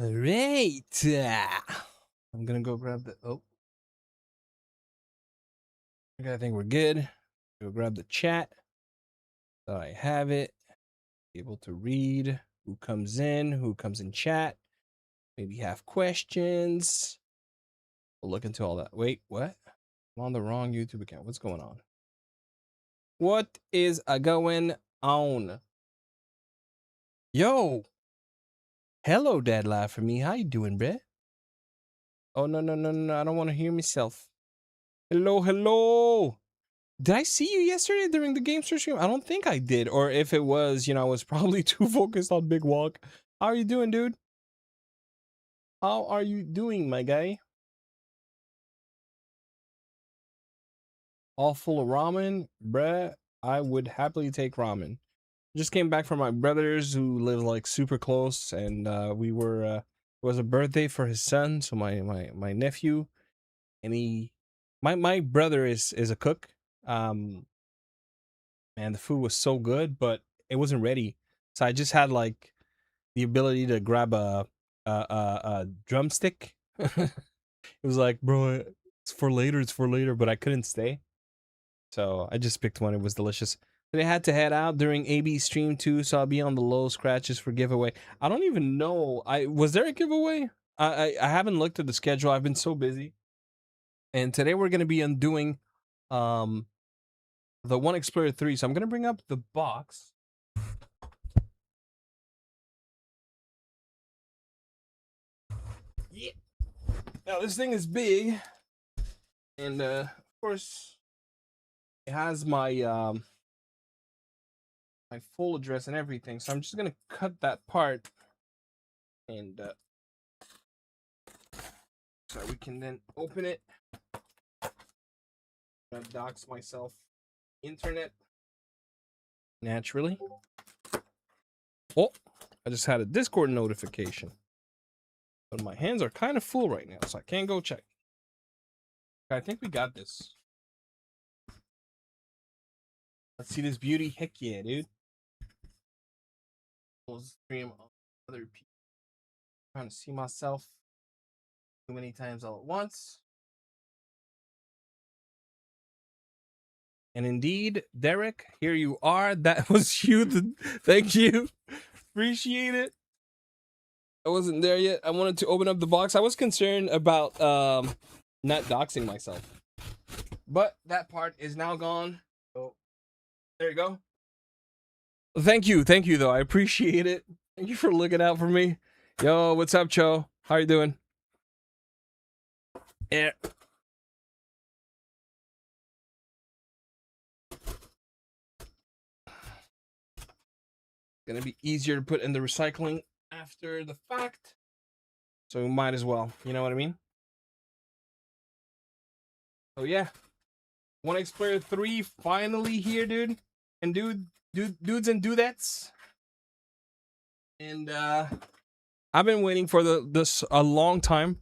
All right. I'm gonna go grab the. Oh, okay, I think we're good. Go grab the chat. So I have it. Able to read who comes in chat. Maybe have questions. We'll look into all that. Wait, what? I'm on the wrong YouTube account. What's going on? What is going on? Yo, hello, Dad. Laugh for me. How you doing, bruh? Oh no. I don't want to hear myself. Hello, hello. Did I see you yesterday during the game stream? I don't think I did. Or if it was, I was probably too focused on Big Walk. How are you doing, dude? How are you doing, my guy? All full of ramen? Bruh, I would happily take ramen. Just came back from my brother's who live like super close, and we were it was a birthday for his son, so my nephew, and my brother is a cook. Man, the food was so good, but it wasn't ready. So I just had like the ability to grab a drumstick. It was like, bro, it's for later, but I couldn't stay. So I just picked one. It was delicious. They had to head out during AB stream too, so I'll be on the low scratches for giveaway. I don't even know. Was there a giveaway? I haven't looked at the schedule. I've been so busy. And today we're gonna be undoing the ONEXPLAYER 3. So I'm gonna bring up the box. Yeah. Now this thing is big, and of course it has my my full address and everything. So I'm just gonna cut that part, and so we can then open it. I'm gonna dox myself. Internet. Naturally. Oh, I just had a Discord notification. But my hands are kind of full right now, so I can't go check. I think we got this. Let's see this beauty. Heck yeah, dude. Stream other people. Trying to see myself too many times all at once. And indeed, Derek, here you are. That was you. Thank you. Appreciate it. I wasn't there yet. I wanted to open up the box. I was concerned about not doxing myself. But that part is now gone. So there you go. Thank you though. I appreciate it. Thank you for looking out for me. Yo, what's up, Cho? How you doing? Yeah. Gonna be easier to put in the recycling after the fact. So we might as well. You know what I mean? So yeah. ONEXPLAYER 3 finally here, dude. And dudes and dudettes. And I've been waiting for this a long time.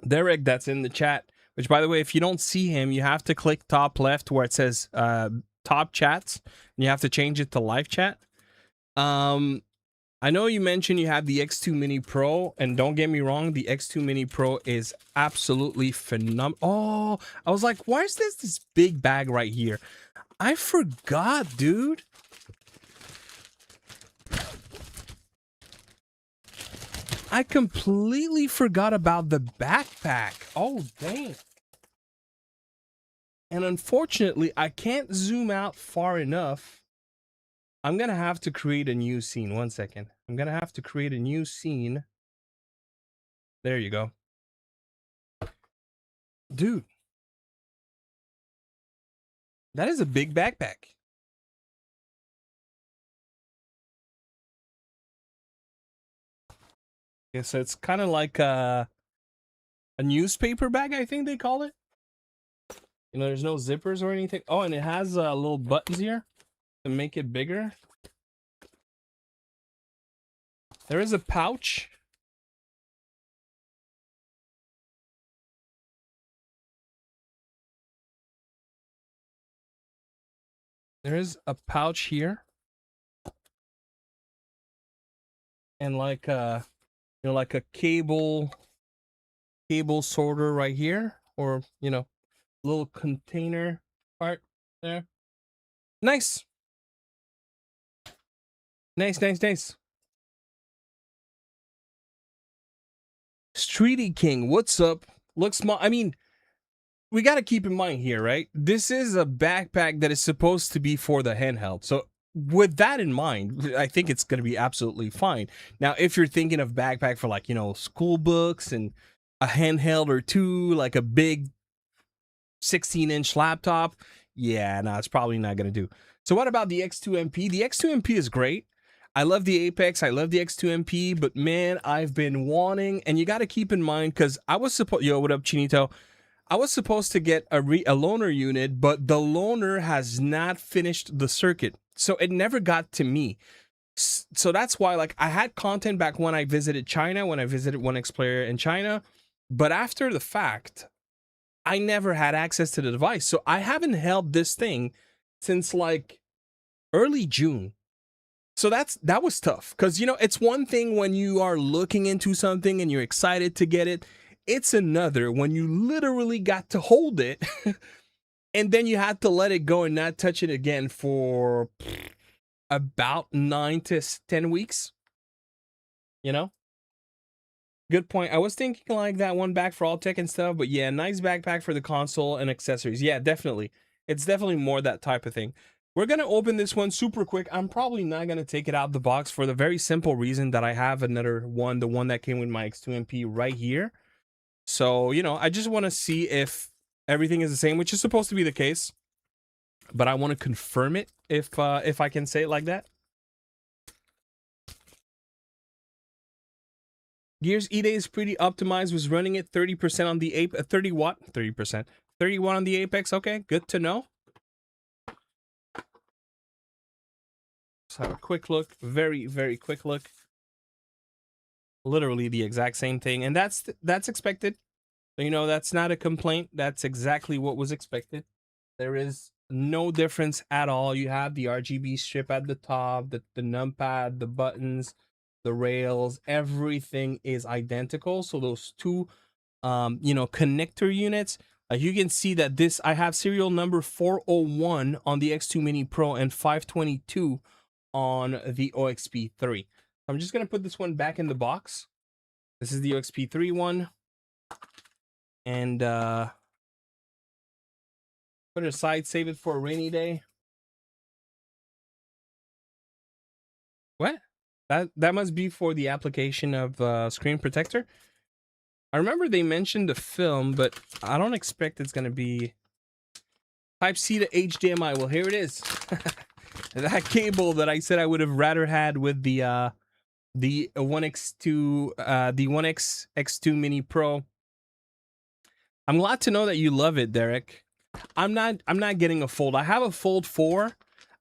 Derek, that's in the chat. Which, by the way, if you don't see him, you have to click top left where it says top chats. And you have to change it to live chat. I know you mentioned you have the X2 Mini Pro, and don't get me wrong, the X2 Mini Pro is absolutely phenomenal. Oh, I was like, why is this big bag right here? I forgot, dude. I completely forgot about the backpack. Oh, dang. And unfortunately, I can't zoom out far enough. I'm going to have to create a new scene. 1 second. I'm going to have to create a new scene. There you go. Dude. That is a big backpack. Yeah, so it's kind of like a newspaper bag, I think they call it. You know, there's no zippers or anything. Oh, and it has little buttons here to make it bigger. There is a pouch. There is a pouch here. And like there's you know, like a cable sorter right here, or you know, little container part there. Nice, nice, nice, nice. Streety King, what's up? Looks small. I mean, we got to keep in mind here, right? This is a backpack that is supposed to be for the handheld. So with that in mind, I think it's going to be absolutely fine. Now, if you're thinking of backpack for like, you know, school books and a handheld or two, like a big 16-inch laptop, yeah, no, it's probably not going to do. So what about the X2MP? The X2MP is great. I love the Apex. I love the X2MP, but man, I've been wanting, and you got to keep in mind, because I was supposed, yo, what up, Chinito? I was supposed to get a loaner unit, but the loaner has not finished the circuit. So it never got to me. So that's why, like, I had content back when I visited China, when I visited ONEXPLAYER in China. But after the fact, I never had access to the device. So I haven't held this thing since like early June. So that was tough, because you know, it's one thing when you are looking into something and you're excited to get it. It's another when you literally got to hold it and then you had to let it go and not touch it again for about 9 to 10 weeks. You know? Good point. I was thinking like that one back for all tech and stuff, but yeah, nice backpack for the console and accessories. Yeah, definitely. It's definitely more that type of thing. We're going to open this one super quick. I'm probably not going to take it out of the box for the very simple reason that I have another one, the one that came with my X2MP right here. So, you know, I just want to see if everything is the same, which is supposed to be the case. But I want to confirm it if I can say it like that. Gears E-Day is pretty optimized. Was running it 30% on the 30 watt, 30%, 30 watt on the Apex. Okay, good to know. Let's have a quick look. Very, very quick look. Literally the exact same thing, and that's expected. You know, that's not a complaint. That's exactly what was expected. There is no difference at all. You have the RGB strip at the top, the numpad, the buttons, the rails, everything is identical. So those two you know, connector units, you can see that this, I have serial number 401 on the X2 Mini Pro and 522 on the OXP3. I'm just gonna put this one back in the box. This is the OXP3 one, and put it aside, save it for a rainy day. What? That must be for the application of screen protector. I remember they mentioned the film, but I don't expect it's gonna be Type-C to HDMI. Well, here it is. That cable that I said I would have rather had with the One X2 the One X2 Mini Pro. I'm glad to know that you love it, Derek. I'm not getting a Fold. I have a Fold 4.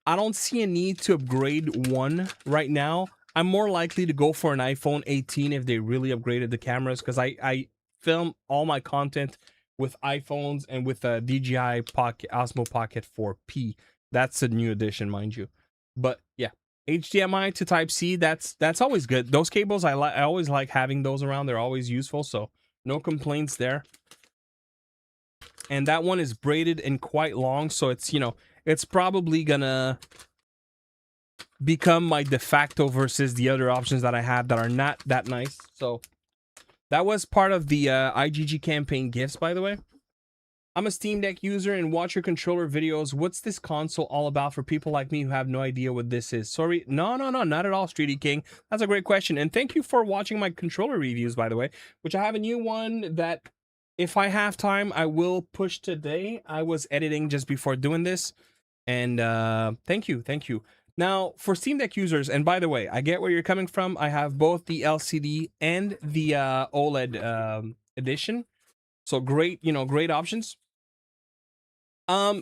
I don't see a need to upgrade one right now. I'm more likely to go for an iPhone 18 if they really upgraded the cameras, because I film all my content with iPhones and with a DJI Pocket Osmo Pocket 4P. That's a new edition, mind you. But yeah, HDMI to Type-C, that's always good. Those cables, I always like having those around. They're always useful, so no complaints there. And that one is braided and quite long, so it's, you know, it's probably gonna become my de facto versus the other options that I have that are not that nice. So that was part of the IGG campaign gifts, by the way. I'm a Steam Deck user and watch your controller videos. What's this console all about for people like me who have no idea what this is? Sorry, no, not at all, Streety King. That's a great question. And thank you for watching my controller reviews, by the way, which I have a new one that if I have time, I will push today. I was editing just before doing this. And thank you. Now, for Steam Deck users, and by the way, I get where you're coming from. I have both the LCD and the OLED edition. So great, you know, great options.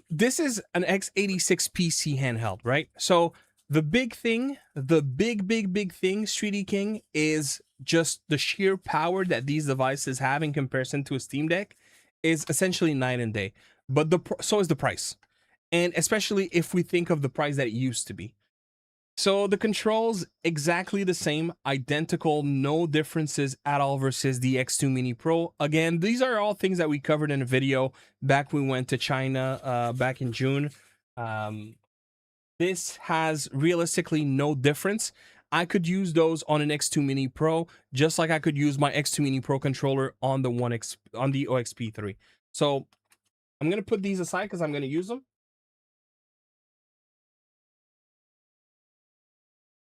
This is an x86 PC handheld, right? So the big thing, the big thing, Streety King, is just the sheer power that these devices have in comparison to a Steam Deck is essentially night and day. But so is the price. And especially if we think of the price that it used to be. So the controls exactly the same, identical, no differences at all versus the X2 Mini Pro. Again, these are all things that we covered in a video back when we went to China back in June. Um, this has realistically no difference. I could use those on an X2 Mini Pro, just like I could use my X2 Mini Pro controller on the on the OXP3. So I'm gonna put these aside because I'm gonna use them.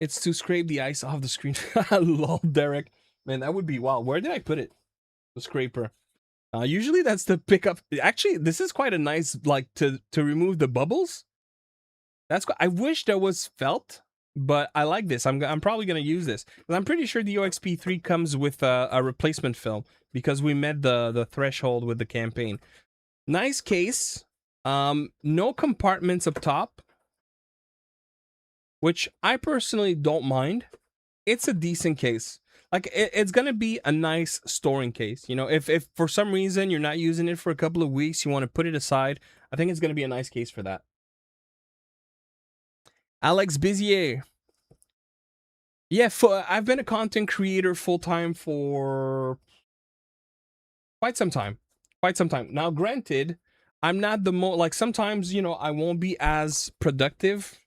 It's to scrape the ice off the screen. Lol, Derek. Man, that would be wild. Where did I put it? The scraper. Usually that's the pickup. Actually, this is quite a nice, like, to remove the bubbles. That's I wish there was felt, but I like this. I'm probably gonna use this. And I'm pretty sure the OXP3 comes with a replacement film because we met the threshold with the campaign. Nice case. No compartments up top, which I personally don't mind. It's a decent case. Like it's gonna be a nice storing case. You know, if for some reason you're not using it for a couple of weeks, you want to put it aside. I think it's gonna be a nice case for that. Alex Bizier. Yeah, I've been a content creator full time for quite some time. Quite some time. Now, granted, I'm not the most, like, sometimes, you know, I won't be as productive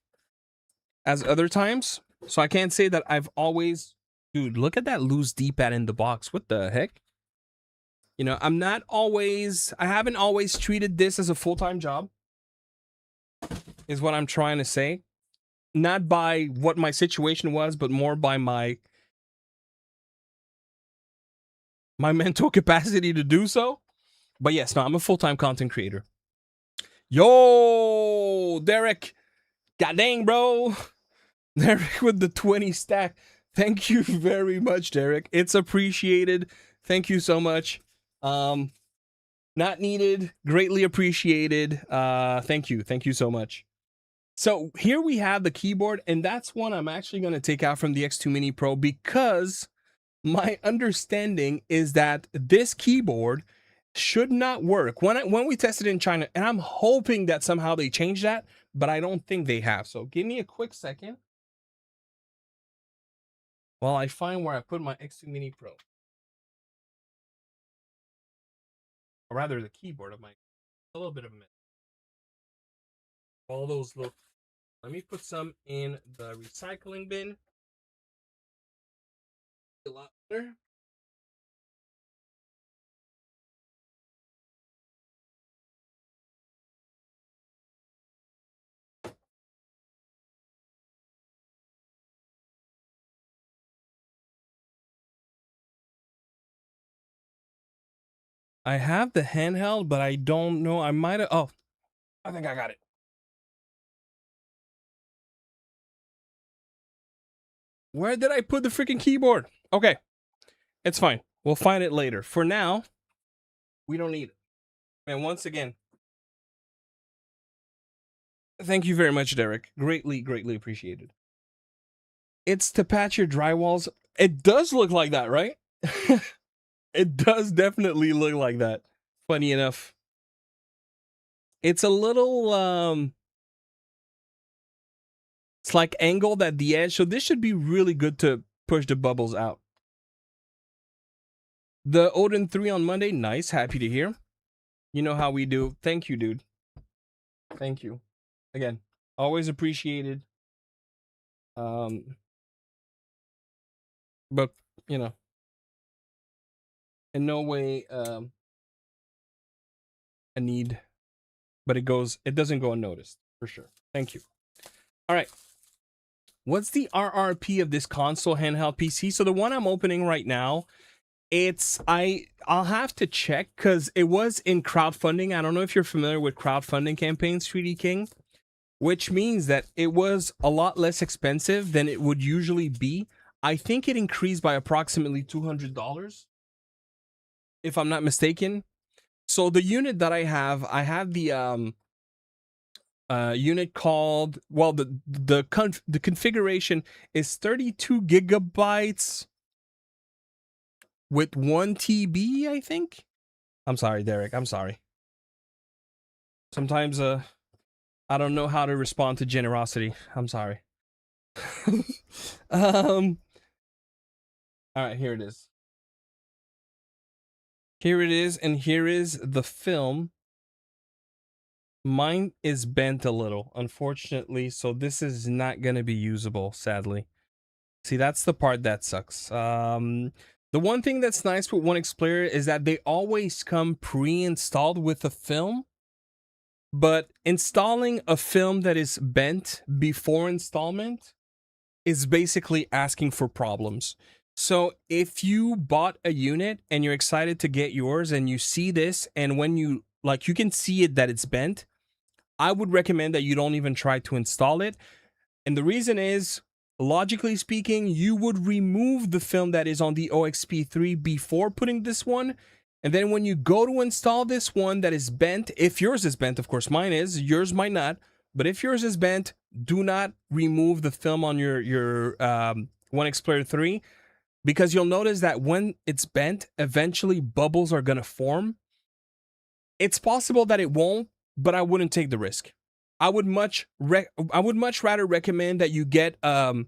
as other times. So I can't say that I've always. Dude, look at that loose D-pad in the box. What the heck? You know, I haven't always treated this as a full-time job, is what I'm trying to say. Not by what my situation was, but more by my mental capacity to do so. But yes, no, I'm a full-time content creator. Yo, Derek. God dang, bro. Derek with the 20 stack. Thank you very much, Derek. It's appreciated. Thank you so much. Not needed, greatly appreciated. Thank you. Thank you so much. So here we have the keyboard, and that's one I'm actually going to take out from the X2 Mini Pro because my understanding is that this keyboard should not work. When we tested in China, and I'm hoping that somehow they change that, but I don't think they have. So give me a quick second while I find where I put my X2 Mini Pro. Or rather, the keyboard of my, a little bit of a mess. All those look. Let me put some in the recycling bin. A lot better. I have the handheld, but I don't know. I might have. Oh, I think I got it. Where did I put the freaking keyboard? Okay, it's fine. We'll find it later. For now, we don't need it. And once again, thank you very much, Derek. Greatly, greatly appreciated. It's to patch your drywalls. It does look like that, right? It does definitely look like that. Funny enough. It's a little it's like angled at the edge, so this should be really good to push the bubbles out. The Odin 3 on Monday, nice, happy to hear. You know how we do. Thank you, dude. Thank you. Again, always appreciated. But you know, in no way a need, but it doesn't go unnoticed for sure. Thank you. All right. What's the RRP of this console handheld PC? So the one I'm opening right now, I'll have to check because it was in crowdfunding. I don't know if you're familiar with crowdfunding campaigns, 3D King, which means that it was a lot less expensive than it would usually be. I think it increased by approximately $200, if I'm not mistaken. So the unit that I have the unit called, well, the configuration is 32 gigabytes with 1 TB, I think. I'm sorry, Derek. I'm sorry. Sometimes I don't know how to respond to generosity. I'm sorry. um, all right, here it is. Here it is, and here is the film. Mine is bent a little, unfortunately, so this is not going to be usable, sadly. See, that's the part that sucks. The one thing that's nice with ONEXPLAYER is that they always come pre-installed with a film, but installing a film that is bent before installment is basically asking for problems. So if you bought a unit and you're excited to get yours and you see this, and when you like, you can see it that it's bent, I would recommend that you don't even try to install it. And the reason is, logically speaking, you would remove the film that is on the OXP3 before putting this one. And then when you go to install this one that is bent, if yours is bent, of course mine is, yours might not, but if yours is bent, do not remove the film on your ONEXPLAYER 3, because you'll notice that when it's bent, eventually bubbles are going to form. It's possible that it won't, but I wouldn't take the risk. I would much rather recommend that you get a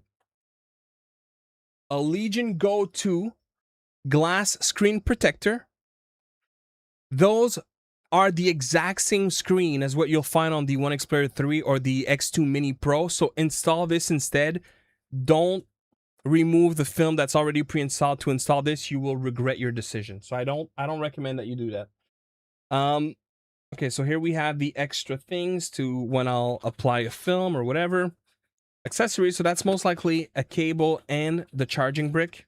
Legion Go 2 glass screen protector. Those are the exact same screen as what you'll find on the ONEXPLAYER 3 or the X2 Mini Pro. So install this instead. Don't remove the film that's already pre-installed to install this. You will regret your decision. So I don't recommend that you do that. Okay, so here we have the extra things to when I'll apply a film or whatever. Accessories, so that's most likely a cable and the charging brick.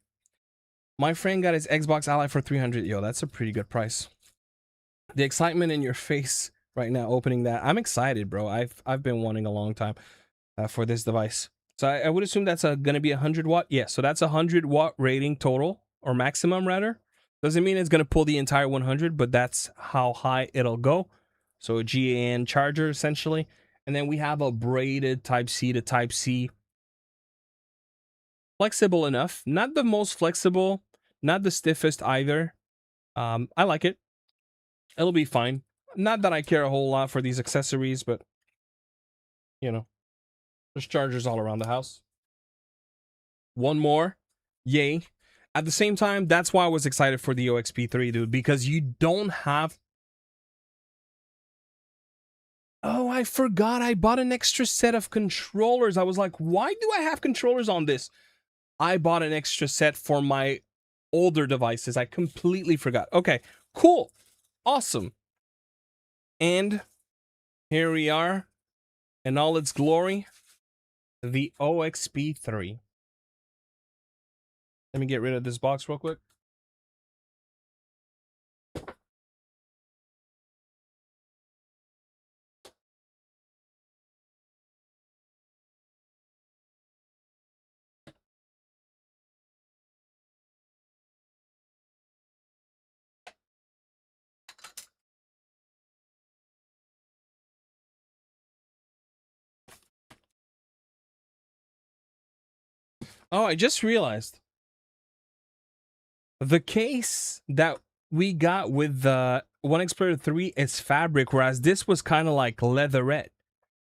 My friend got his Xbox Ally for 300. Yo, that's a pretty good price. The excitement in your face right now opening that. I'm excited, bro. I've been wanting a long time for this device. So I would assume that's going to be 100 watt. Yeah, so that's a 100 watt rating total, or maximum rather. Doesn't mean it's going to pull the entire 100, but that's how high it'll go. So a GAN charger essentially. And then we have a braided Type-C to Type-C. Flexible enough. Not the most flexible, not the stiffest either. I like it. It'll be fine. Not that I care a whole lot for these accessories, but you know, there's chargers all around the house. One more. Yay. At the same time, that's why I was excited for the OXP3, dude, because you don't have... Oh, I forgot I bought an extra set of controllers. I was like, why do I have controllers on this? I bought an extra set for my older devices. I completely forgot. Okay, cool. Awesome. And here we are in all its glory, the OXP3. Let me get rid of this box real quick. Oh, I just realized the case that we got with the ONEXPLAYER 3 is fabric, whereas this was kind of like leatherette.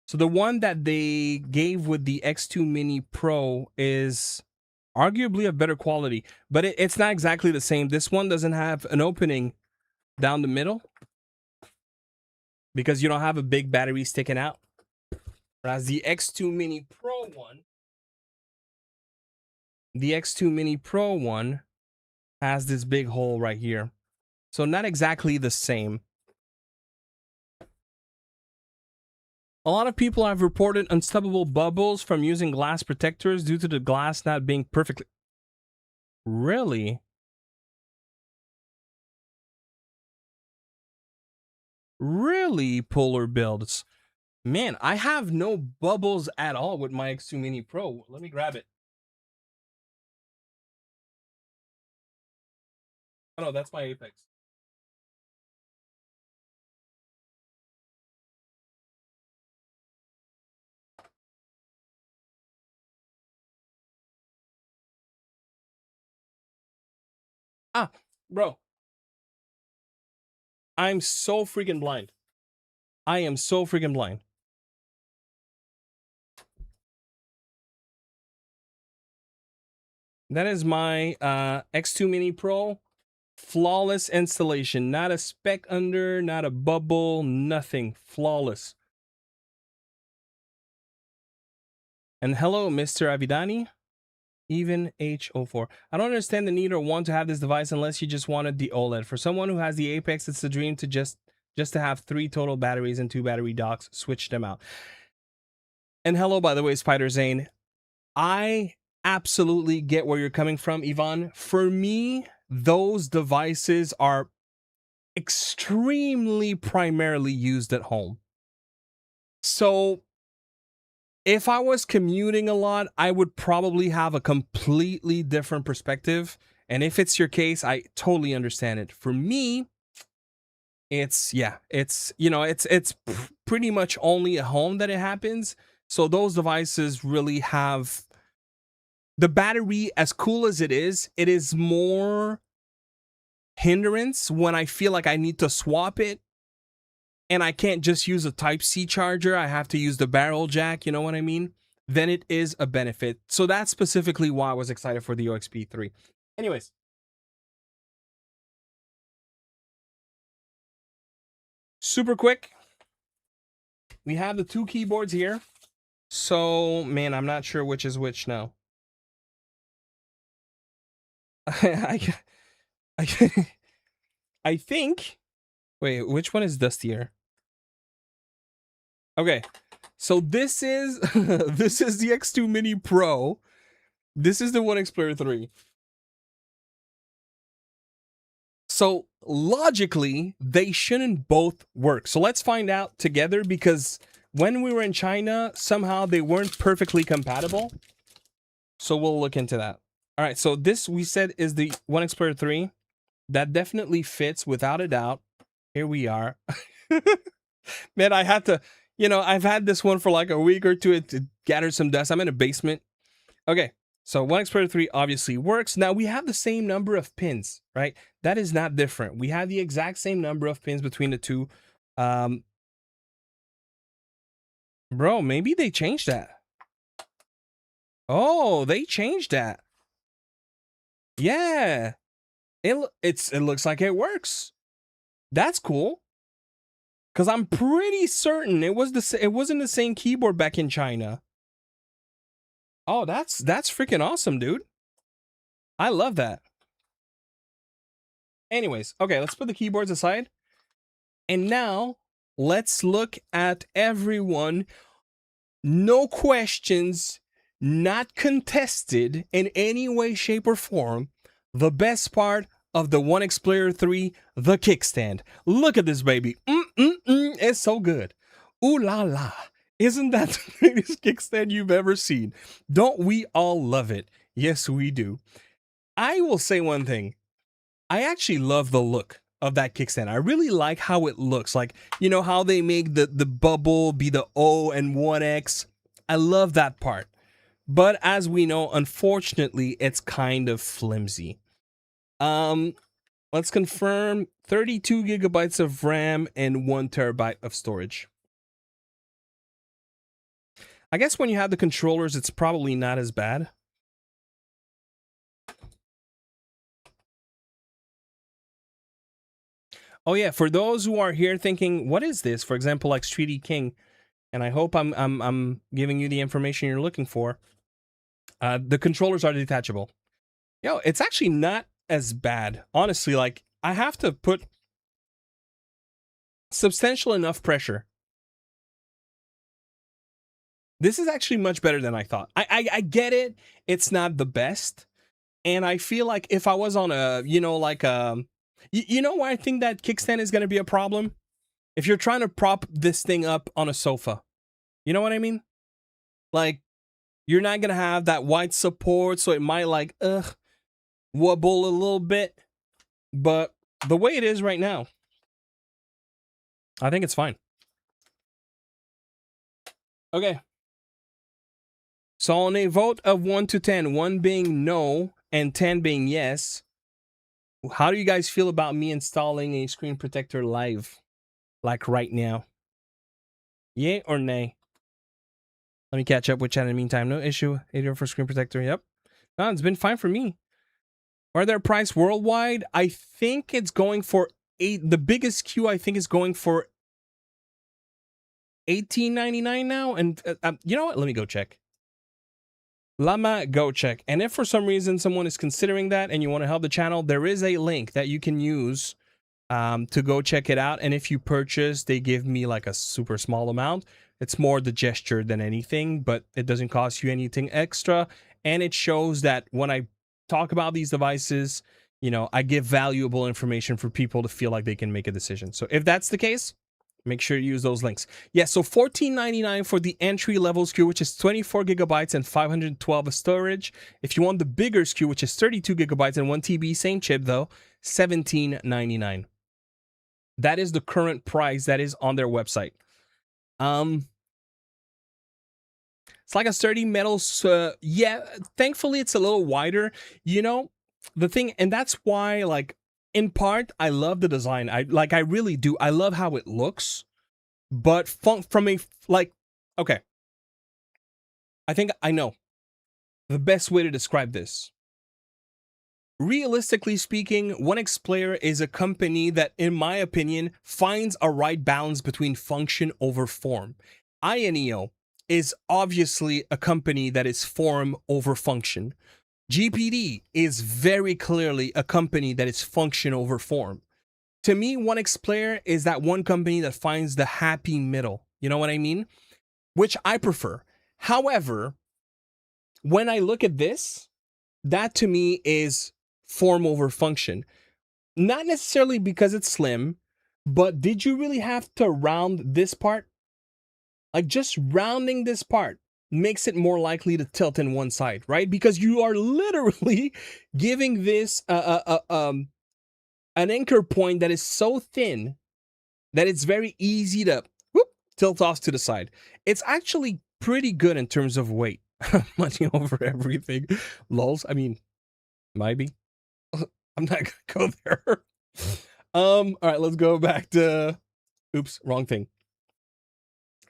So the one that they gave with the X2 Mini Pro is arguably of better quality, but it's not exactly the same. This one doesn't have an opening down the middle because you don't have a big battery sticking out. Whereas the X2 Mini Pro one, the X2 Mini Pro one has this big hole right here. So not exactly the same. A lot of people have reported unstoppable bubbles from using glass protectors due to the glass not being perfectly... Really? Really, Polar Builds? Man, I have no bubbles at all with my X2 Mini Pro. Let me grab it. Oh no, that's my Apex. Ah, bro. I'm so freaking blind. I am so freaking blind. That is my X2 Mini Pro. Flawless installation. Not a speck under, not a bubble, nothing. Flawless. And hello, Mr. Avidani. Even H04. I don't understand the need or want to have this device unless you just wanted the OLED. For someone who has the Apex, it's a dream to just to have 3 total batteries and 2 battery docks. Switch them out. And hello, by the way, Spider Zane. I absolutely get where you're coming from, Yvonne. For me, those devices are extremely primarily used at home. So if I was commuting a lot, I would probably have a completely different perspective. And if it's your case, I totally understand it. For me, it's pretty much only at home that it happens. So those devices really have the battery, as cool as it is more hindrance when I feel like I need to swap it and I can't just use a Type-C charger. I have to use the barrel jack, you know what I mean? Then it is a benefit. So that's specifically why I was excited for the OXP3. Anyways. Super quick. We have the 2 keyboards here. So, man, I'm not sure which is which now. I think... Wait, which one is dustier? Okay, so this is this is the X2 Mini Pro. This is the ONEXPLAYER 3. So logically, they shouldn't both work. So let's find out together, because when we were in China, somehow they weren't perfectly compatible. So we'll look into that. All right, so this we said is the ONEXPLAYER 3. That definitely fits without a doubt. Here we are. Man, I had to, I've had this one for like a week or two to gather some dust. I'm in a basement. Okay, so ONEXPLAYER 3 obviously works. Now, we have the same number of pins, right? That is not different. We have the exact same number of pins between the two. Bro, maybe they changed that. Oh, they changed that. Yeah. It looks like it works. That's cool. Because I'm pretty certain it wasn't the same keyboard back in China. Oh, that's freaking awesome, dude. I love that. Anyways, okay, let's put the keyboards aside. And now, let's look at everyone. No questions, not contested in any way, shape, or form. The best part of the ONEXPLAYER 3, the kickstand. Look at this baby. It's so good. Ooh la la. Isn't that the greatest kickstand you've ever seen? Don't we all love it? Yes, we do. I will say one thing. I actually love the look of that kickstand. I really like how it looks. Like, how they make the bubble be the O and 1X. I love that part. But as we know, unfortunately, it's kind of flimsy. Let's confirm 32 gigabytes of RAM and 1 terabyte of storage. I guess when you have the controllers, it's probably not as bad. Oh yeah, for those who are here thinking, what is this? For example, like Streety King, and I hope I'm giving you the information you're looking for. The controllers are detachable. Yo, it's actually not as bad. Honestly, like, I have to put substantial enough pressure. This is actually much better than I thought. I get it. It's not the best. And I feel like if I was on a, like you know why I think that kickstand is going to be a problem? If you're trying to prop this thing up on a sofa. You know what I mean? Like, you're not going to have that wide support, so it might like, wobble a little bit. But the way it is right now, I think it's fine. Okay. So on a vote of 1 to 10, 1 being no and 10 being yes, how do you guys feel about me installing a screen protector live? Like right now? Yay or nay? Let me catch up with chat in the meantime. No issue. 80 for screen protector. Yep. No, it's been fine for me. Are there price worldwide? I think it's going for the biggest queue I think is going for $18.99 now. And you know what? Let me go check. Llama, go check. And if for some reason someone is considering that and you want to help the channel, there is a link that you can use to go check it out. And if you purchase, they give me like a super small amount. It's more the gesture than anything, but it doesn't cost you anything extra. And it shows that when I talk about these devices, you know, I give valuable information for people to feel like they can make a decision. So if that's the case, make sure you use those links. Yeah, so $14.99 for the entry level SKU, which is 24 gigabytes and 512 of storage. If you want the bigger SKU, which is 32 gigabytes and 1 TB, same chip though, $17.99. That is the current price that is on their website. It's like a sturdy metal. Yeah, thankfully it's a little wider. You know, the thing, and that's why, like, in part, I love the design. I really do. I love how it looks. But from a like, okay, I think I know the best way to describe this. Realistically speaking, ONEXPLAYER is a company that, in my opinion, finds a right balance between function over form. INEO is obviously a company that is form over function. GPD is very clearly a company that is function over form. To me, ONEXPLAYER is that one company that finds the happy middle. You know what I mean? Which I prefer. However, when I look at this, that to me is form over function. Not necessarily because it's slim, but did you really have to round this part? Like, just rounding this part makes it more likely to tilt in one side, right? Because you are literally giving this an anchor point that is so thin that it's very easy to tilt off to the side. It's actually pretty good in terms of weight. Money over everything. Lols. I mean, maybe. I'm not gonna go there. All right, let's go back to. Oops, wrong thing.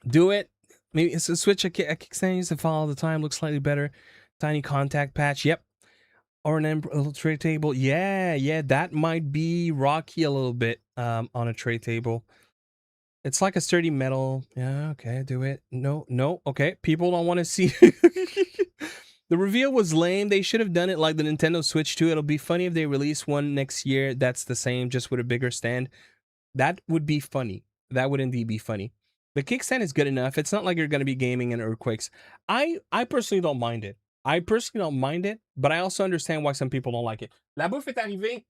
Do it. Maybe it's a switch. A kickstand used to fall all the time. Looks slightly better. Tiny contact patch. Yep. Or an little tray table. Yeah. That might be rocky a little bit. On a tray table. It's like a sturdy metal. Yeah. Okay. Do it. No. Okay. People don't want to see. The reveal was lame. They should have done it like the Nintendo Switch 2. It'll be funny if they release one next year that's the same, just with a bigger stand. That would be funny. That would indeed be funny. The kickstand is good enough. It's not like you're going to be gaming in earthquakes. I personally don't mind it. But I also understand why some people don't like it. La bouffe est arrivée.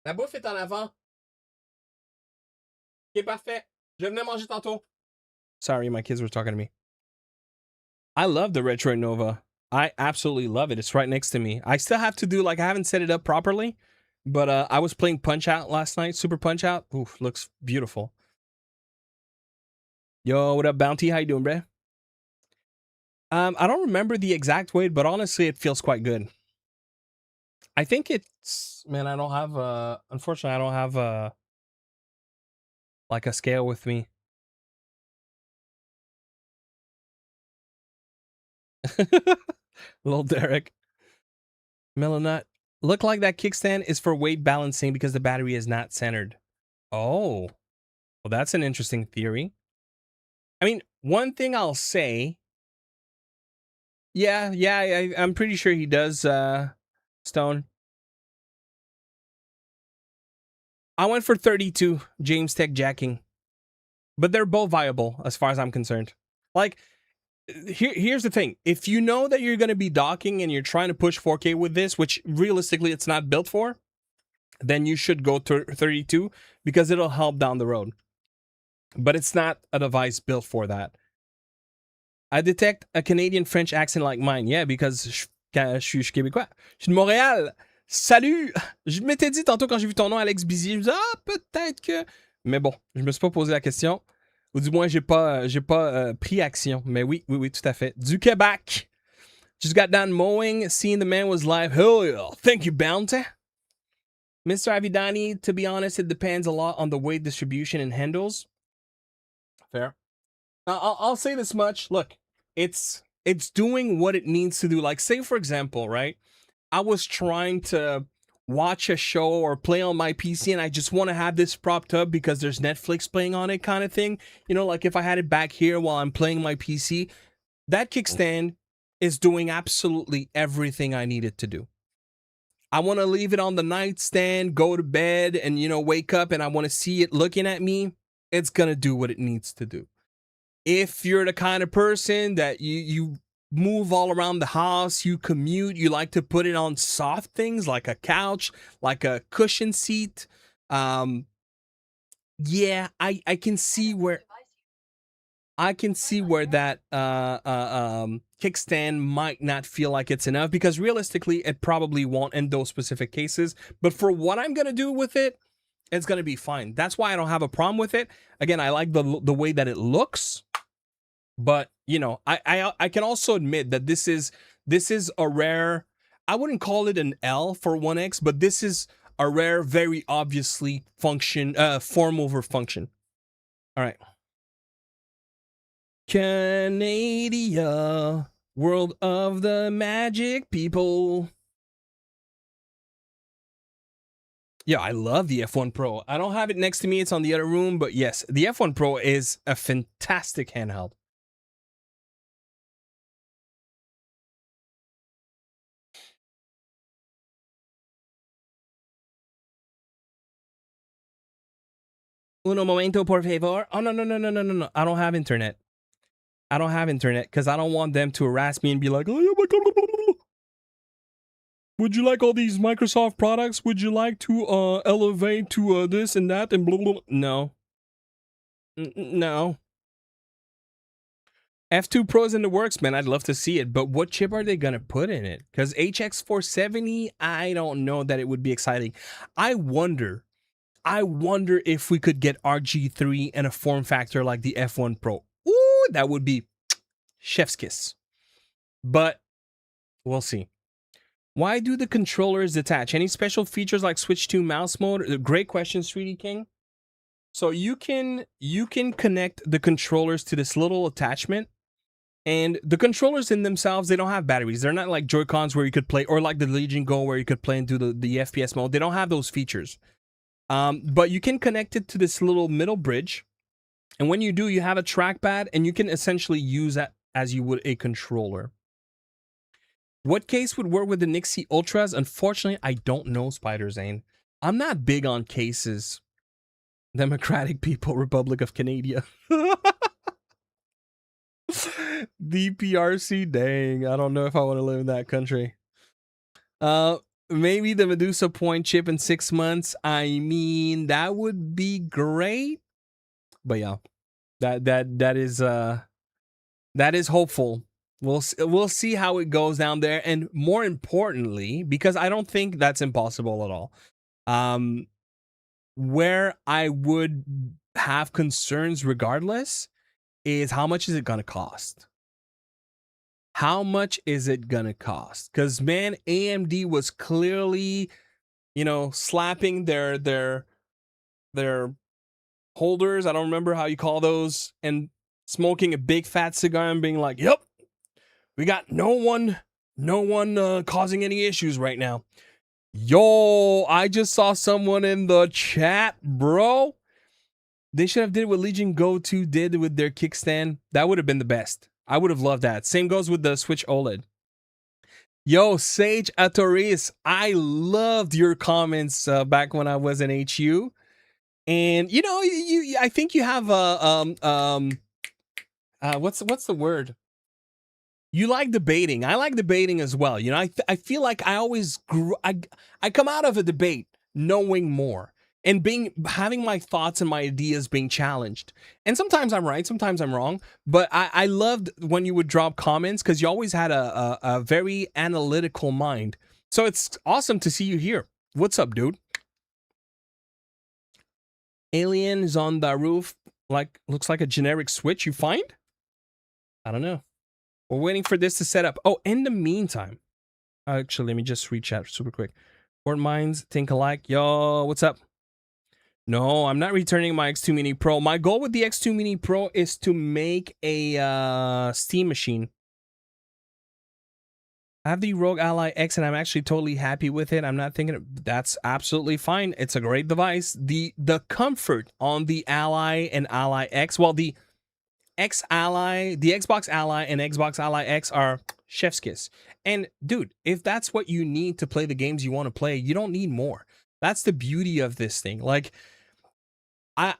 La bouffe est en avant. Ok, parfait. Je venais manger tantôt. Sorry, my kids were talking to me. I love the Retro Nova. I absolutely love it. It's right next to me. I still have to do, like, I haven't set it up properly, but I was playing Punch Out last night. Super Punch Out. Oof, looks beautiful. Yo, what up, Bounty? How you doing, bruh? I don't remember the exact weight, but honestly, it feels quite good. I think it's, man, I don't have unfortunately, I don't have like a scale with me. Little Derek. Melonut. Look like that kickstand is for weight balancing because the battery is not centered. Oh, well, that's an interesting theory. I mean, one thing I'll say. Yeah, I'm pretty sure he does, Stone. I went for 32 James Tech jacking. But they're both viable as far as I'm concerned. Like, here's the thing. If you know that you're going to be docking and you're trying to push 4K with this, which realistically it's not built for, then you should go to 32 because it'll help down the road. But it's not a device built for that. I detect a Canadian-French accent like mine. Yeah, because je suis québécois. Je suis de Montréal. Salut! Je m'étais dit tantôt quand j'ai vu ton nom, Alex Bizier, je me disais, peut-être que... Mais bon, je me suis pas posé la question. Ou du moins, j'ai pas pris action. Mais oui, tout à fait. Du Québec! Just got done mowing. Seeing the man was live. Hell yeah. Thank you, Bounty. Mr. Avidani, to be honest, it depends a lot on the weight distribution and handles. Fair. I'll say this much. Look, it's it's doing what it needs to do. Like, say for example, right? I was trying to watch a show or play on my PC and I just want to have this propped up because there's Netflix playing on it, kind of thing. You know, like if I had it back here while I'm playing my PC, that kickstand is doing absolutely everything I need it to do. I want to leave it on the nightstand, go to bed, and, you know, wake up and I want to see it looking at me. It's going to do what it needs to do. If you're the kind of person that you move all around the house, you commute, you like to put it on soft things like a couch, like a cushion seat. Yeah, I can see where that kickstand might not feel like it's enough, because realistically it probably won't in those specific cases. But for what I'm gonna do with it, it's gonna be fine. That's why I don't have a problem with it. Again, I like the way that it looks. But you know, I can also admit that this is a rare. I wouldn't call it an L for 1X, but this is a rare, very obviously form over function. All right. Canada, world of the magic people. Yeah, I love the F1 Pro. I don't have it next to me, it's on the other room, but yes, the F1 Pro is a fantastic handheld. Uno momento, por favor. Oh, no. I don't have internet. I don't have internet because I don't want them to harass me and be like, oh, yeah, my God. Would you like all these Microsoft products? Would you like to elevate to this and that and blah, blah, blah? No. No. F2 Pro's in the works, man. I'd love to see it, but what chip are they going to put in it? Because HX470, I don't know that it would be exciting. I wonder if we could get RG3 and a form factor like the F1 Pro. Ooh, that would be chef's kiss. But we'll see. Why do the controllers detach? Any special features like switch to mouse mode? Great question, 3D King. So you can connect the controllers to this little attachment, and the controllers in themselves, they don't have batteries. They're not like Joy-Cons where you could play, or like the Legion Go where you could play and do the FPS mode. They don't have those features. But you can connect it to this little middle bridge, and when you do, you have a trackpad, and you can essentially use that as you would a controller. What case would work with the Nixie Ultras? Unfortunately, I don't know, Spider Zane. I'm not big on cases. Democratic People, Republic of Canada. DPRC, dang. I don't know if I want to live in that country. Maybe the Medusa Point chip in 6 months. I mean, that would be great. But yeah, that is hopeful. We'll see how it goes down there, and more importantly, because I don't think that's impossible at all. Where I would have concerns regardless is how much is it gonna cost? How much is it gonna cost? Because man, AMD was clearly, you know, slapping their holders. I don't remember how you call those, and smoking a big fat cigar and being like, "Yep, we got no one causing any issues right now." Yo, I just saw someone in the chat, bro. They should have did what Legion Go 2 did with their kickstand. That would have been the best. I would have loved that. Same goes with the Switch OLED. Yo, Sage Atoris, I loved your comments back when I was in HU. And you know, I think you have what's the word? You like debating. I like debating as well. You know, I feel like I always I come out of a debate knowing more and having my thoughts and my ideas being challenged. And sometimes I'm right, sometimes I'm wrong. But I loved when you would drop comments because you always had a very analytical mind. So it's awesome to see you here. What's up, dude? Alien is on the roof. Like, looks like a generic Switch. You find? I don't know. We're waiting for this to set up. Oh, in the meantime, actually, let me just reach out super quick. Fort Minds, think alike. Yo, what's up? No, I'm not returning my X2 Mini Pro. My goal with the X2 Mini Pro is to make a Steam machine. I have the Rogue Ally X and I'm actually totally happy with it. I'm not thinking that's absolutely fine. It's a great device. The comfort on the Ally and Ally X, well, the X Ally, the Xbox Ally and Xbox Ally X are chef's kiss. And dude, if that's what you need to play the games you want to play, you don't need more. That's the beauty of this thing. Like I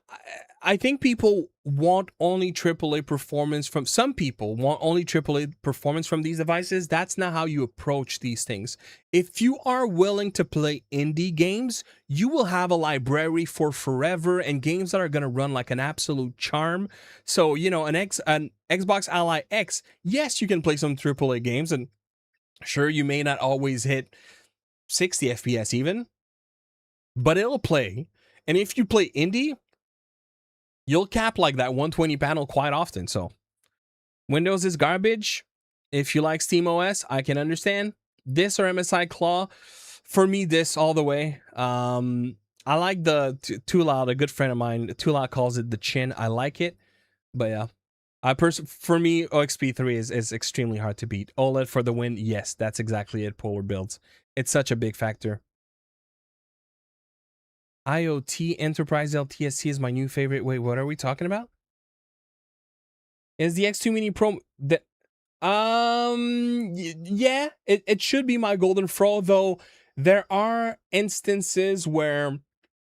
I think people want only AAA performance from some people want only AAA performance from these devices. That's not how you approach these things. If you are willing to play indie games, you will have a library for forever and games that are going to run like an absolute charm. So, you know, an Xbox Ally X, yes, you can play some AAA games and sure you may not always hit 60 FPS even, but it'll play. And if you play indie, you'll cap like that 120 panel quite often. So Windows is garbage. If you like SteamOS, I can understand. This or MSI Claw, for me, this all the way. I like the Too Loud. A good friend of mine, Too Loud, calls it the chin. I like it, but yeah, for me, OXP3 is extremely hard to beat. OLED for the win. Yes, that's exactly it. Polar builds. It's such a big factor. IoT Enterprise LTSC is my new favorite. Wait, what are we talking about? Is the X2 Mini Pro the yeah, it should be my golden fro, though there are instances where,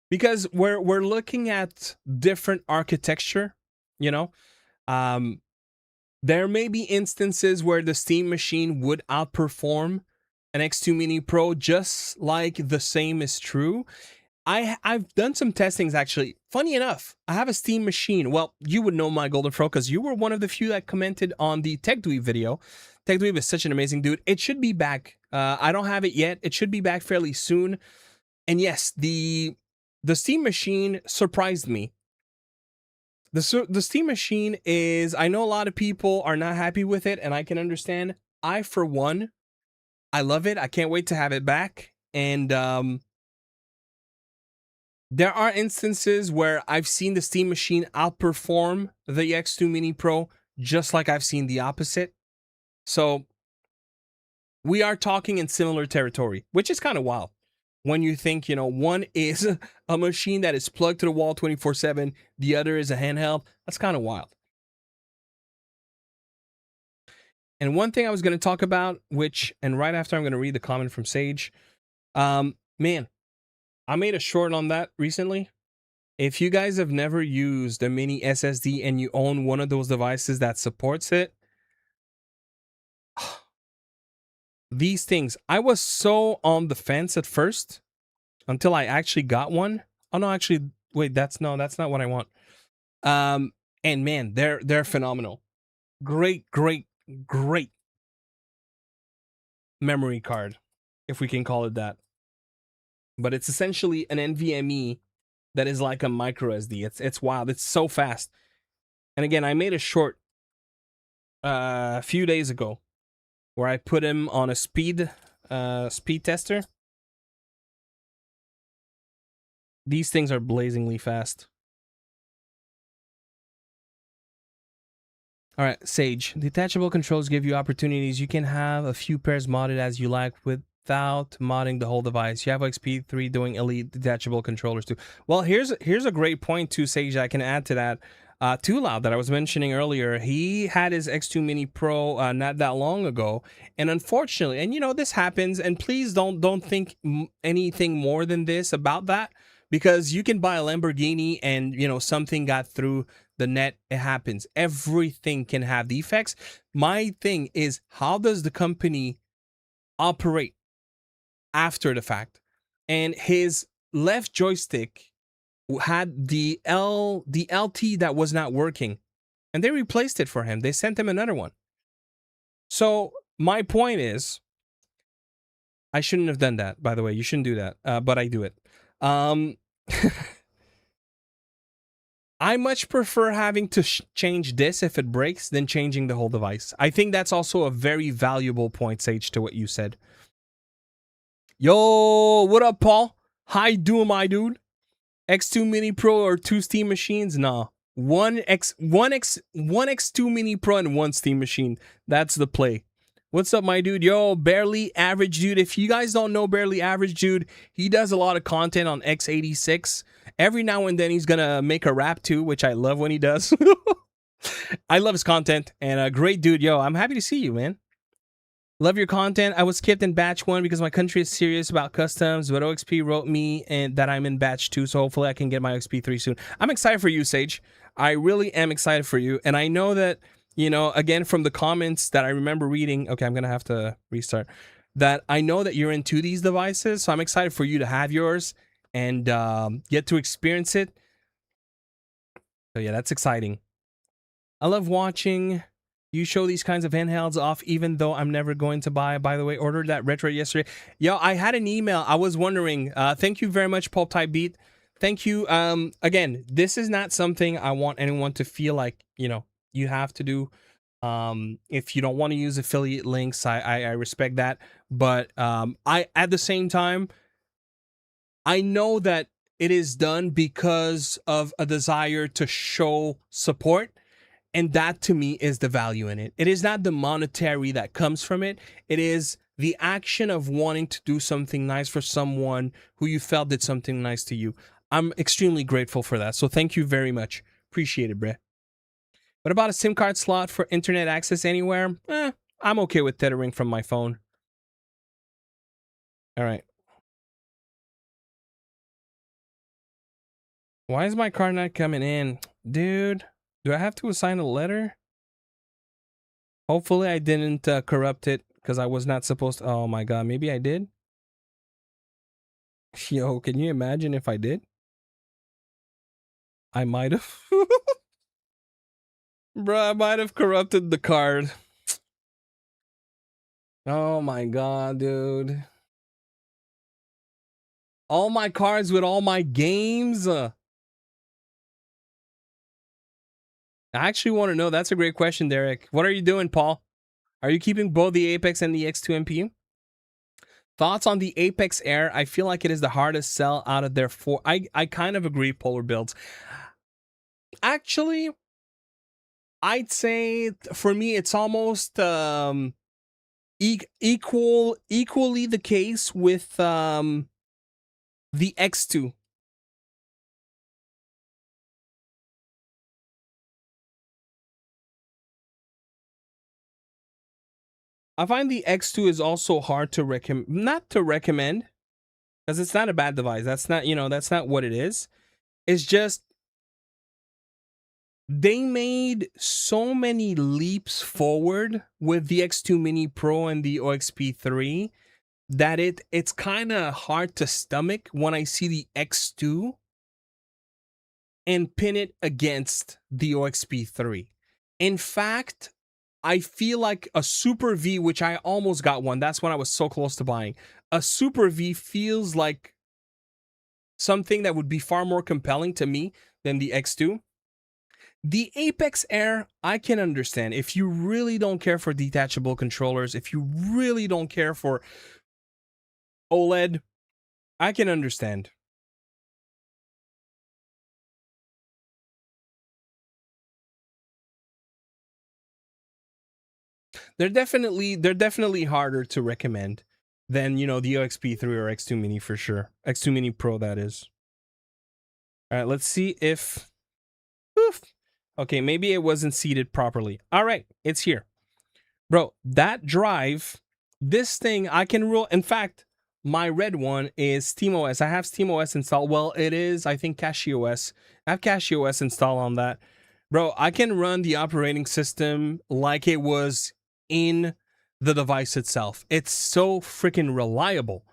because we're looking at different architecture, you know, there may be instances where the Steam machine would outperform an X2 Mini Pro, just like the same is true. I've done some testings actually. Funny enough, I have a Steam machine. Well, you would know my golden fro because you were one of the few that commented on the TechDweeb video. TechDweeb is such an amazing dude. It should be back. I don't have it yet. It should be back fairly soon. And yes, the Steam machine surprised me. The Steam machine is, I know a lot of people are not happy with it, and I can understand. I, for one, I love it. I can't wait to have it back. And there are instances where I've seen the Steam machine outperform the X2 Mini Pro, just like I've seen the opposite. So we are talking in similar territory, which is kind of wild. When you think, you know, one is a machine that is plugged to the wall 24/7, the other is a handheld. That's kind of wild. And one thing I was going to talk about, and right after I'm going to read the comment from Sage, man, I made a short on that recently. If you guys have never used a mini SSD and you own one of those devices that supports it, these things, I was so on the fence at first until I actually got one. Oh no, actually, wait, that's not what I want. And man, they're phenomenal. Great memory card, if we can call it that. But it's essentially an NVMe that is like a micro SD. It's wild. It's so fast. And again, I made a short a few days ago where I put him on a speed tester. These things are blazingly fast. All right, Sage. Detachable controls give you opportunities. You can have a few pairs modded as you like without modding the whole device. You have XP3 doing elite detachable controllers too. Well, here's a great point too, Sage. I can add to that. Too Loud that I was mentioning earlier, he had his X2 Mini Pro not that long ago, and unfortunately, and you know this happens, and please don't think anything more than this about that, because you can buy a Lamborghini and you know something got through the net. It happens. Everything can have defects. My thing is, how does the company operate after the fact? And his left joystick had the LT that was not working, and they replaced it for him. They sent him another one. So my point is, I shouldn't have done that, by the way. You shouldn't do that, but I do it. I much prefer having to change this if it breaks than changing the whole device. I think that's also a very valuable point, Sage, to what you said. Yo, what up, Paul? How doing, my dude? X2 Mini Pro or 2 Steam machines? Nah. One X2 Mini Pro and 1 Steam machine. That's the play. What's up, my dude? Yo, Barely Average Dude. If you guys don't know Barely Average Dude, he does a lot of content on X86. Every now and then he's gonna make a rap too, which I love when he does. I love his content, and a great dude. Yo, I'm happy to see you, man. Love your content. I was skipped in batch 1 because my country is serious about customs, but OXP wrote me and that I'm in batch 2, so hopefully I can get my OXP 3 soon. I'm excited for you, Sage. I really am excited for you, and I know that, again, from the comments that I remember reading, okay, I'm going to have to restart, that I know that you're into these devices, so I'm excited for you to have yours and get to experience it. So yeah, that's exciting. I love watching you show these kinds of handhelds off, even though I'm never going to buy. By the way, ordered that retro yesterday. Yo, I had an email. I was wondering. Thank you very much, Pulp Type Beat. Thank you. Again, this is not something I want anyone to feel like, you have to do. If you don't want to use affiliate links, I respect that. But I, at the same time, I know that it is done because of a desire to show support. And that to me is the value in it. It is not the monetary that comes from it. It is the action of wanting to do something nice for someone who you felt did something nice to you. I'm extremely grateful for that. So thank you very much. Appreciate it, bre. What about a SIM card slot for internet access anywhere? I'm okay with tethering from my phone. All right. Why is my card not coming in? Dude, do I have to assign a letter? Hopefully I didn't corrupt it because I was not supposed to. Oh my god, maybe I did? Yo, can you imagine if I did? I might have. Bruh, I might have corrupted the card. Oh my god, dude. All my cards with all my games. I actually want to know. That's a great question, Derek. What are you doing, Paul? Are you keeping both the Apex and the X2 MPU? Thoughts on the Apex Air? I feel like it is the hardest sell out of their four. I kind of agree, Polar Builds. Actually, I'd say for me, it's almost equally the case with the X2. I find the X2 is also hard to recommend, not to recommend, because it's not a bad device. That's not, that's not what it is. It's just they made so many leaps forward with the X2 Mini Pro and the OXP3 that it's kind of hard to stomach when I see the X2 and pin it against the OXP3. In fact, I feel like a Super V, which I almost got one. That's when I was so close to buying. A Super V feels like something that would be far more compelling to me than the X2. The Apex Air, I can understand. If you really don't care for detachable controllers, if you really don't care for OLED, I can understand. They're definitely harder to recommend than, the OXP3 or X2 Mini for sure. X2 Mini Pro, that is. All right, let's see if oof. Okay, maybe it wasn't seated properly. All right, it's here. Bro, that drive, this thing, I can rule. In fact, my red one is SteamOS. I have SteamOS installed. Well, it is, I think, CachyOS. I have CachyOS installed on that. Bro, I can run the operating system like it was in the device itself. It's so freaking reliable.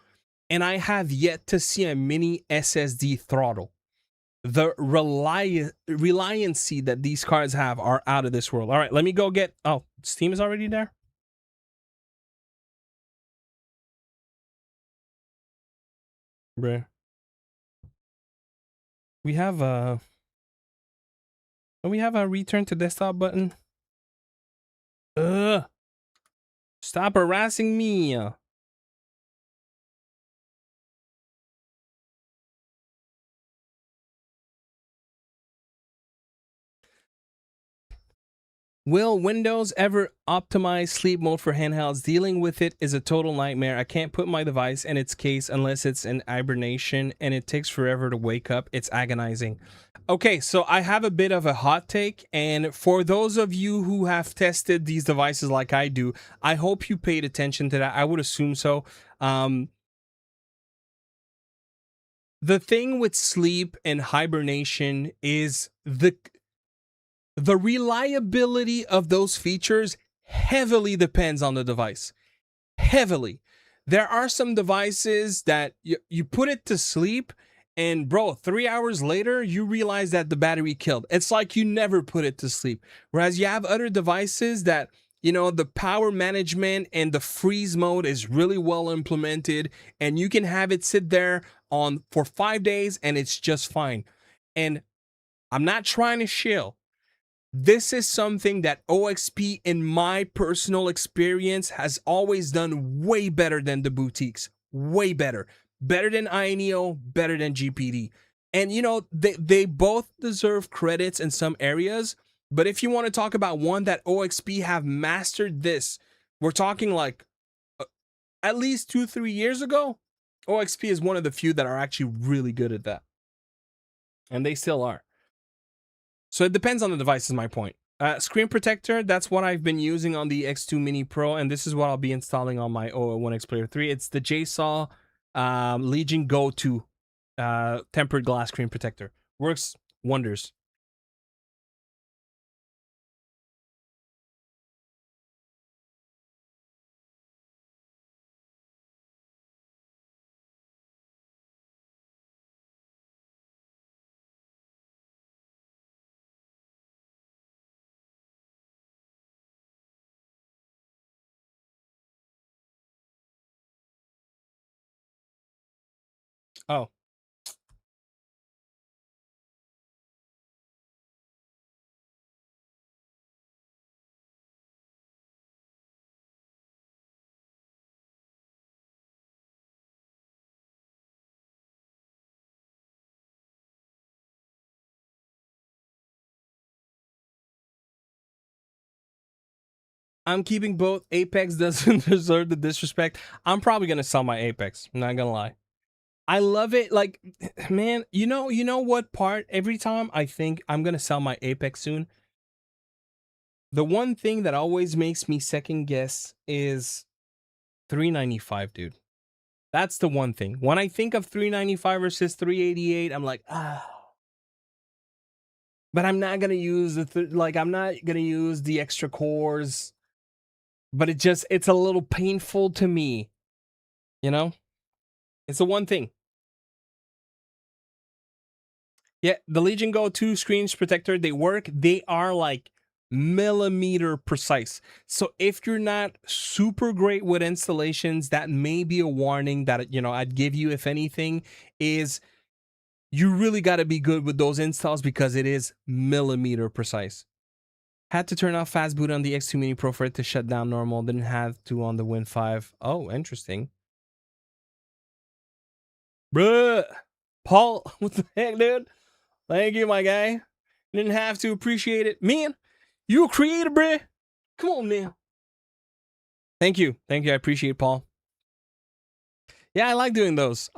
And I have yet to see a mini SSD throttle. The reliancy that these cards have are out of this world. All right, let me go get. Oh, Steam is already there. Bruh. We have a. We have a return to desktop button. Ugh. Stop harassing me. Will Windows ever optimize sleep mode for handhelds? Dealing with it is a total nightmare. I can't put my device in its case unless it's in hibernation, and it takes forever to wake up. It's agonizing. Okay, so I have a bit of a hot take, and for those of you who have tested these devices like I do, I hope you paid attention to that. I would assume so. The thing with sleep and hibernation is the reliability of those features heavily depends on the device. Heavily. There are some devices that you put it to sleep, and bro, 3 hours later, you realize that the battery killed. It's like you never put it to sleep. Whereas you have other devices that, the power management and the freeze mode is really well implemented, and you can have it sit there on for 5 days and it's just fine. And I'm not trying to shill. This is something that OXP, in my personal experience, has always done way better than the boutiques. Way better. Better than INEO, better than GPD. And, they both deserve credits in some areas. But if you want to talk about one that OXP have mastered this, we're talking like at least 2-3 years ago, OXP is one of the few that are actually really good at that. And they still are. So it depends on the device is my point. Screen protector, that's what I've been using on the X2 Mini Pro, and this is what I'll be installing on my ONEXPLAYER 3. It's the JSaw Legion Go 2 tempered glass screen protector. Works wonders. Oh. I'm keeping both. Apex doesn't deserve the disrespect. I'm probably gonna sell my Apex. I'm not gonna lie. I love it. Like, man, you know what part? Every time I think I'm gonna sell my Apex soon, the one thing that always makes me second guess is $395, dude. That's the one thing. When I think of $395 versus $388, I'm like, ah. But I'm not gonna use I'm not gonna use the extra cores. But it's a little painful to me. It's the one thing. Yeah, the Legion Go 2 screens protector, they work. They are like millimeter precise. So if you're not super great with installations, that may be a warning that, I'd give you, if anything, is you really got to be good with those installs because it is millimeter precise. Had to turn off fast boot on the X2 Mini Pro for it to shut down normal. Didn't have to on the Win 5. Oh, interesting. Bruh. Paul, what the heck, dude? Thank you, my guy. Didn't have to, appreciate it. Man, you a creator, bruh. Come on now. Thank you. I appreciate it, Paul. Yeah, I like doing those.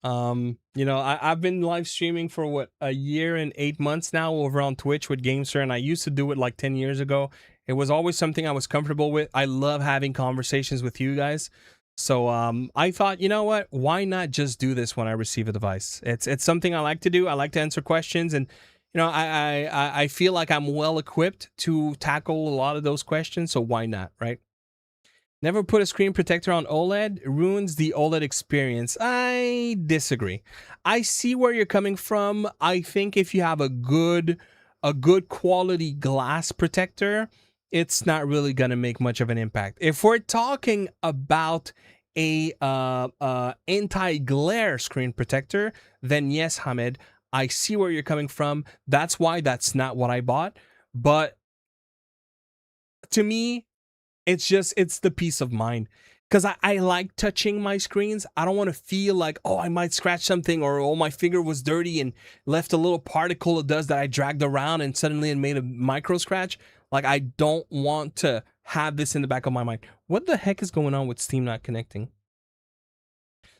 I've been live streaming for what, a year and 8 months now over on Twitch with Gamester, and I used to do it like 10 years ago. It was always something I was comfortable with. I love having conversations with you guys. So I thought, you know what? Why not just do this when I receive a device? It's something I like to do. I like to answer questions, and I feel like I'm well equipped to tackle a lot of those questions. So why not, right? Never put a screen protector on OLED. Ruins the OLED experience. I disagree. I see where you're coming from. I think if you have a good quality glass protector, it's not really gonna make much of an impact. If we're talking about a anti-glare screen protector, then yes, Hamid, I see where you're coming from. That's why that's not what I bought. But to me, it's the peace of mind. Because I like touching my screens. I don't want to feel like, oh, I might scratch something, or oh, my finger was dirty and left a little particle of dust that I dragged around and suddenly it made a micro scratch. Like, I don't want to have this in the back of my mind. What the heck is going on with Steam not connecting?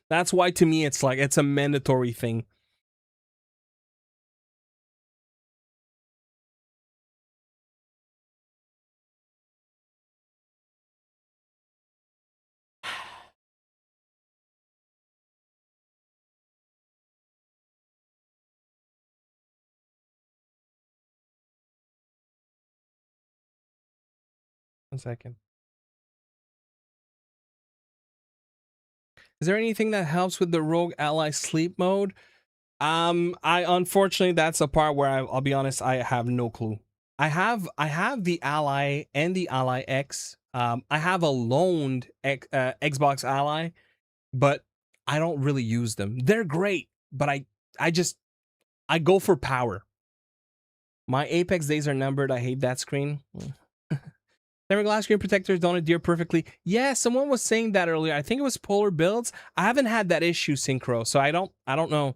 That's why, to me, it's like, it's a mandatory thing. One second. Is there anything that helps with the rogue ally sleep mode? I unfortunately, that's a part where I'll be honest, I have no clue. I have the ally and the ally X. I have a loaned Xbox ally, but I don't really use them. They're great, but I go for power. My Apex days are numbered. I hate that screen. Never glass screen protectors don't adhere perfectly. Yeah, someone was saying that earlier. I think it was Polar Builds. I haven't had that issue, Synchro, so I don't know.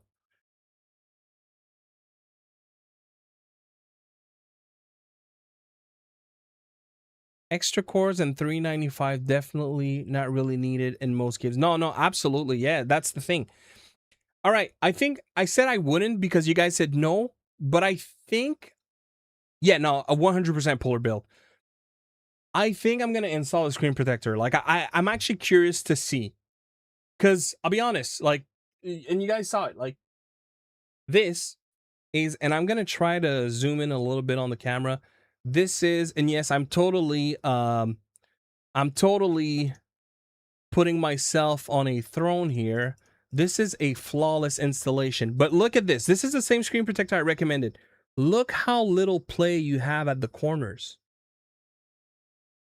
Extra cores and 395 definitely not really needed in most games. No, absolutely. Yeah, that's the thing. All right, I think I said I wouldn't because you guys said no, but I think, yeah, no, a 100% Polar build. I think I'm gonna install a screen protector. Like, I'm actually curious to see, because I'll be honest, like, and you guys saw it, like, this is, and I'm gonna try to zoom in a little bit on the camera. This is, and yes, I'm totally putting myself on a throne here. This is a flawless installation. But look at this. This is the same screen protector I recommended. Look how little play you have at the corners.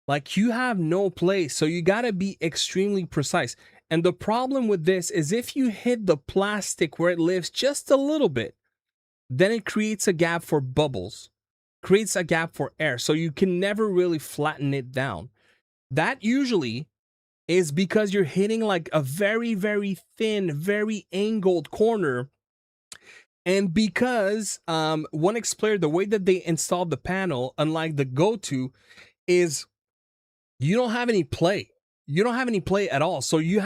Like, you have no play, so you gotta be extremely precise. And the problem with this is if you hit the plastic where it lives just a little bit, then it creates a gap for bubbles, creates a gap for air, so you can never really flatten it down. That usually is because you're hitting like a very, very thin, very angled corner. And because ONEXPLAYER, the way that they installed the panel, unlike the GoTo, is you don't have any play. You don't have any play at all. So you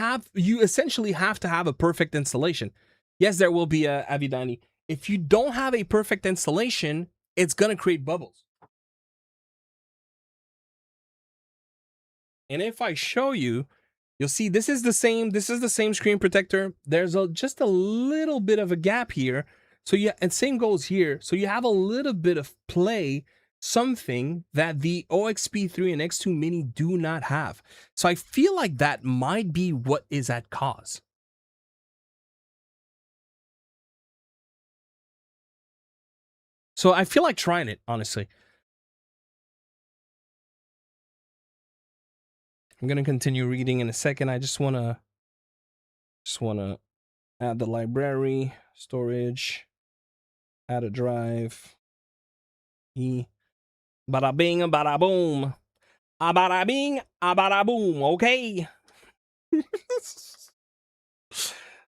essentially have to have a perfect installation. Yes, there will be a Avidani. If you don't have a perfect installation, it's gonna create bubbles. And if I show you, you'll see this is the same screen protector. There's just a little bit of a gap here. So yeah, and same goes here. So you have a little bit of play, something that the OXP3 and X2 Mini do not have. So I feel like that might be what is at cause. So I feel like trying it, honestly. I'm gonna continue reading in a second. I just wanna add the library, storage, add a drive. Bada bing, bada boom. A bada bing, a bada boom, okay?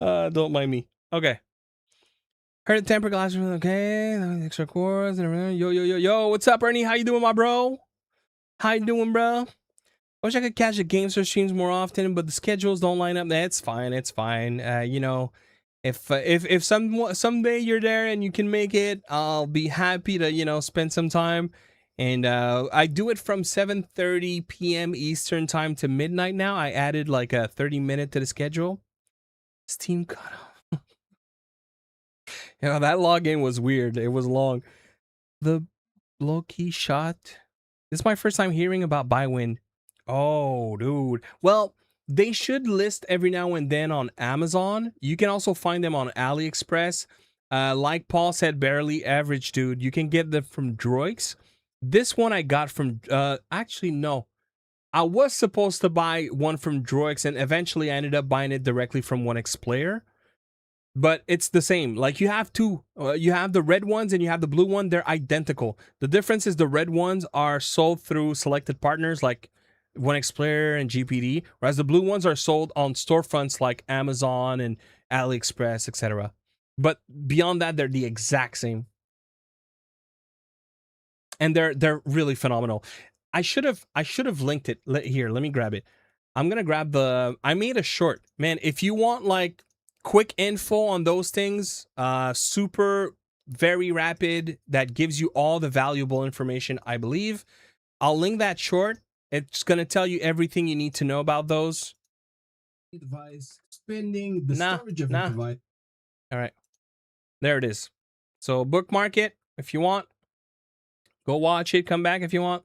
Don't mind me. Okay. Heard the temper glass, okay? Extra cores, yo. What's up, Ernie? How you doing, my bro? How you doing, bro? Wish I could catch the games or streams more often, but the schedules don't line up. It's fine. It's fine. You know, if someday you're there and you can make it, I'll be happy to spend some time. And I do it from 7:30 p.m. Eastern time to midnight now. I added like a 30-minute to the schedule. Steam cut off. That login was weird. It was long. The low-key shot. This is my first time hearing about Bywin. Oh, dude. Well, they should list every now and then on Amazon. You can also find them on AliExpress. Like Paul said, barely average, dude. You can get them from Droids. This one I got from, actually, no. I was supposed to buy one from Droids, and eventually I ended up buying it directly from ONEXPLAYER. But it's the same. Like, you have two. You have the red ones and you have the blue one. They're identical. The difference is the red ones are sold through selected partners like ONEXPLAYER and GPD, whereas the blue ones are sold on storefronts like Amazon and AliExpress, etc. But beyond that, they're the exact same. and they're really phenomenal. I should have linked it. Here, let me grab it. I'm gonna grab the. I made a short, man. If you want like quick info on those things, super very rapid, that gives you all the valuable information, I believe. I'll link that short. It's gonna tell you everything you need to know about those. Device spending the storage of a device. All right, there it is. So bookmark it if you want. Go watch it. Come back if you want.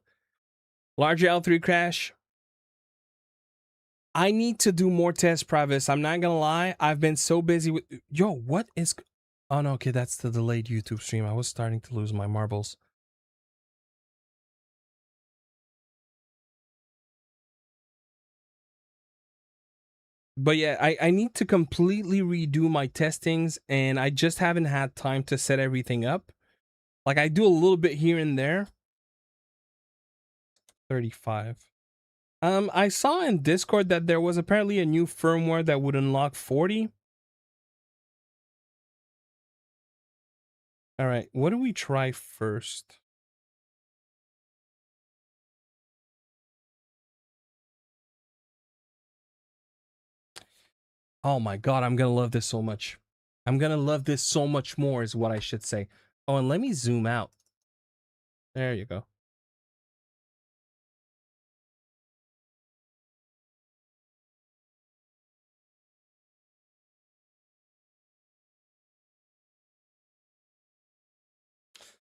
Larger L3 crash. I need to do more tests, Pravis. I'm not gonna lie. I've been so busy with. Yo, what is? Oh no, okay, that's the delayed YouTube stream. I was starting to lose my marbles. But yeah, I need to completely redo my testings, and I just haven't had time to set everything up. Like, I do a little bit here and there. 35. I saw in Discord that there was apparently a new firmware that would unlock 40. All right, what do we try first? Oh my god, I'm gonna love this so much. I'm gonna love this so much more is what I should say. Oh, and let me zoom out. There you go.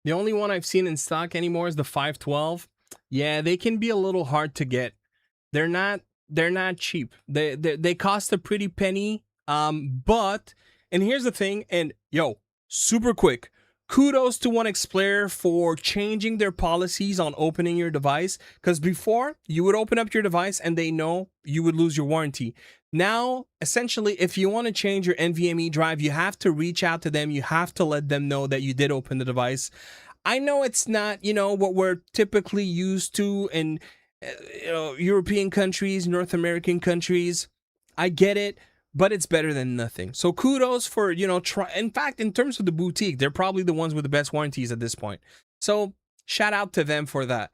The only one I've seen in stock anymore is the 512. Yeah, they can be a little hard to get. They're not cheap. They cost a pretty penny. But and here's the thing, and yo, super quick. Kudos to ONEXPLAYER for changing their policies on opening your device. Because before, you would open up your device and they know you would lose your warranty. Now, essentially, if you want to change your NVMe drive, you have to reach out to them. You have to let them know that you did open the device. I know it's not, what we're typically used to in European countries, North American countries. I get it, but it's better than nothing. So kudos for, try. In fact, in terms of the boutique, they're probably the ones with the best warranties at this point. So shout out to them for that.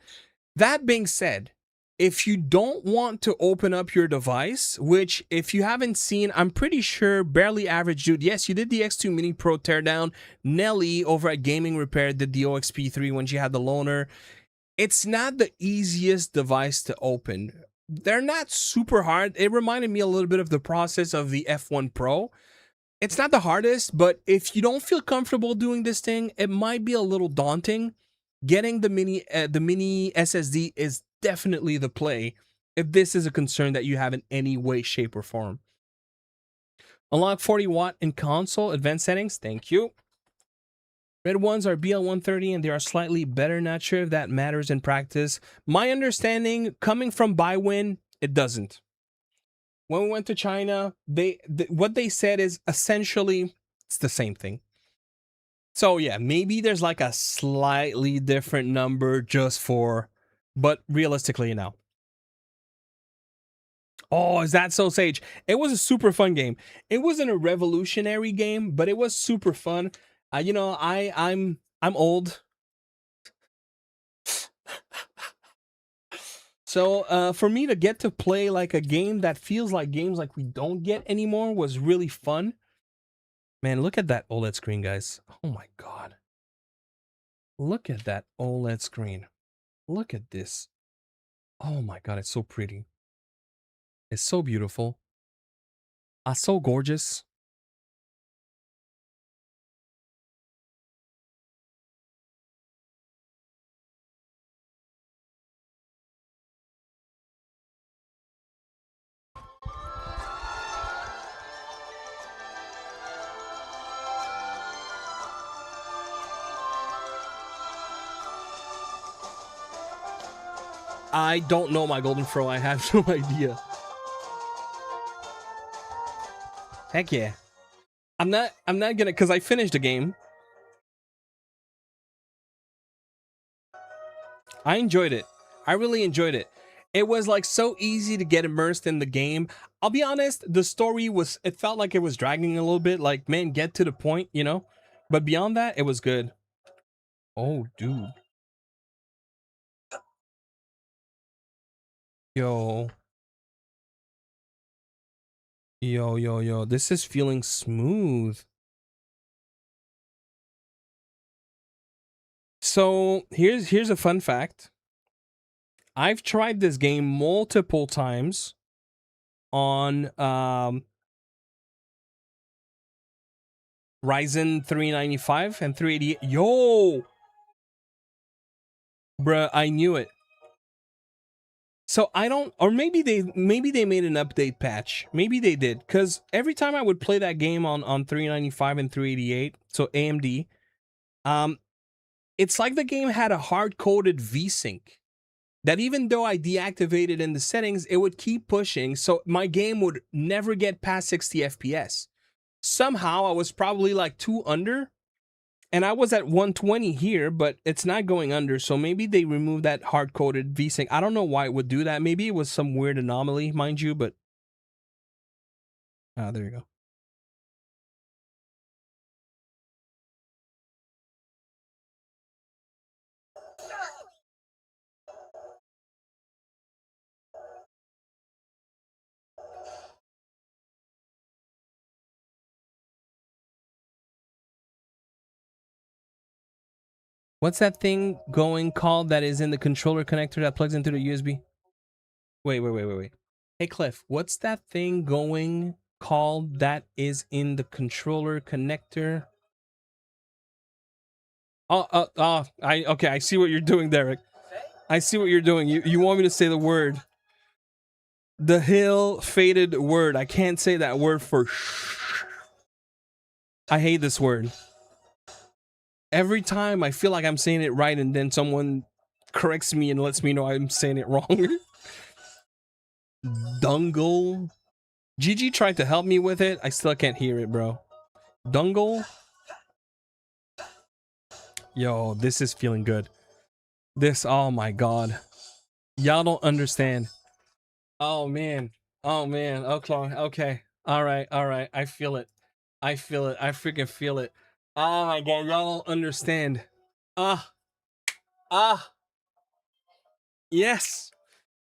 That being said, if you don't want to open up your device, which if you haven't seen, I'm pretty sure Barely Average Dude, yes, you did the X2 Mini Pro teardown. Nelly over at Gaming Repair did the OXP3 when she had the loaner. It's not the easiest device to open. They're not super hard. It reminded me a little bit of the process of the F1 Pro. It's not the hardest, but if you don't feel comfortable doing this thing, it might be a little daunting. Getting the mini SSD is definitely the play if this is a concern that you have in any way, shape, or form. Unlock 40 watt in console advanced settings. Thank you. Red ones are BL130 and they are slightly better. Not sure if that matters in practice. My understanding, coming from Bywin, it doesn't. When we went to China, what they said is essentially it's the same thing. So yeah, maybe there's like a slightly different number just for, but realistically, no. Oh, is that so, Sage? It was a super fun game. It wasn't a revolutionary game, but it was super fun. I'm old. So for me to get to play like a game that feels like games like we don't get anymore was really fun. Man, look at that OLED screen, guys. Oh my god. Look at that OLED screen. Look at this. Oh my god, it's so pretty. It's so beautiful. So gorgeous. I don't know my Golden Fro. I have no idea. Heck yeah. I'm not gonna, because I finished the game. I enjoyed it. I really enjoyed it. It was like so easy to get immersed in the game. I'll be honest, the story it felt like it was dragging a little bit. Like, man, get to the point, But beyond that, it was good. Oh, dude. Yo. Yo. This is feeling smooth. So here's a fun fact. I've tried this game multiple times on Ryzen 395 and 388. Yo, bruh, I knew it. So I don't, or maybe they made an update patch. Maybe they did, because every time I would play that game on 395 and 388, so AMD, it's like the game had a hard-coded VSync that even though I deactivated in the settings, it would keep pushing, so my game would never get past 60 FPS. Somehow I was probably like 2 under, and I was at 120 here, but it's not going under, so maybe they removed that hard-coded VSync. I don't know why it would do that. Maybe it was some weird anomaly, mind you, but... Ah, there you go. What's that thing going called that is in the controller connector that plugs into the USB? Wait. Hey, Cliff, what's that thing going called that is in the controller connector? Okay, I see what you're doing, Derek. I see what you're doing. You want me to say the word. The hill faded word. I can't say that word for I hate this word. Every time I feel like I'm saying it right and then someone corrects me and lets me know I'm saying it wrong. Dungle. Gigi tried to help me with it. I still can't hear it, bro. Dungle. Yo, this is feeling good. This, oh my god. Y'all don't understand. Oh man. Okay. All right. I feel it. I freaking feel it. Oh my god, y'all don't understand. Ah. Yes.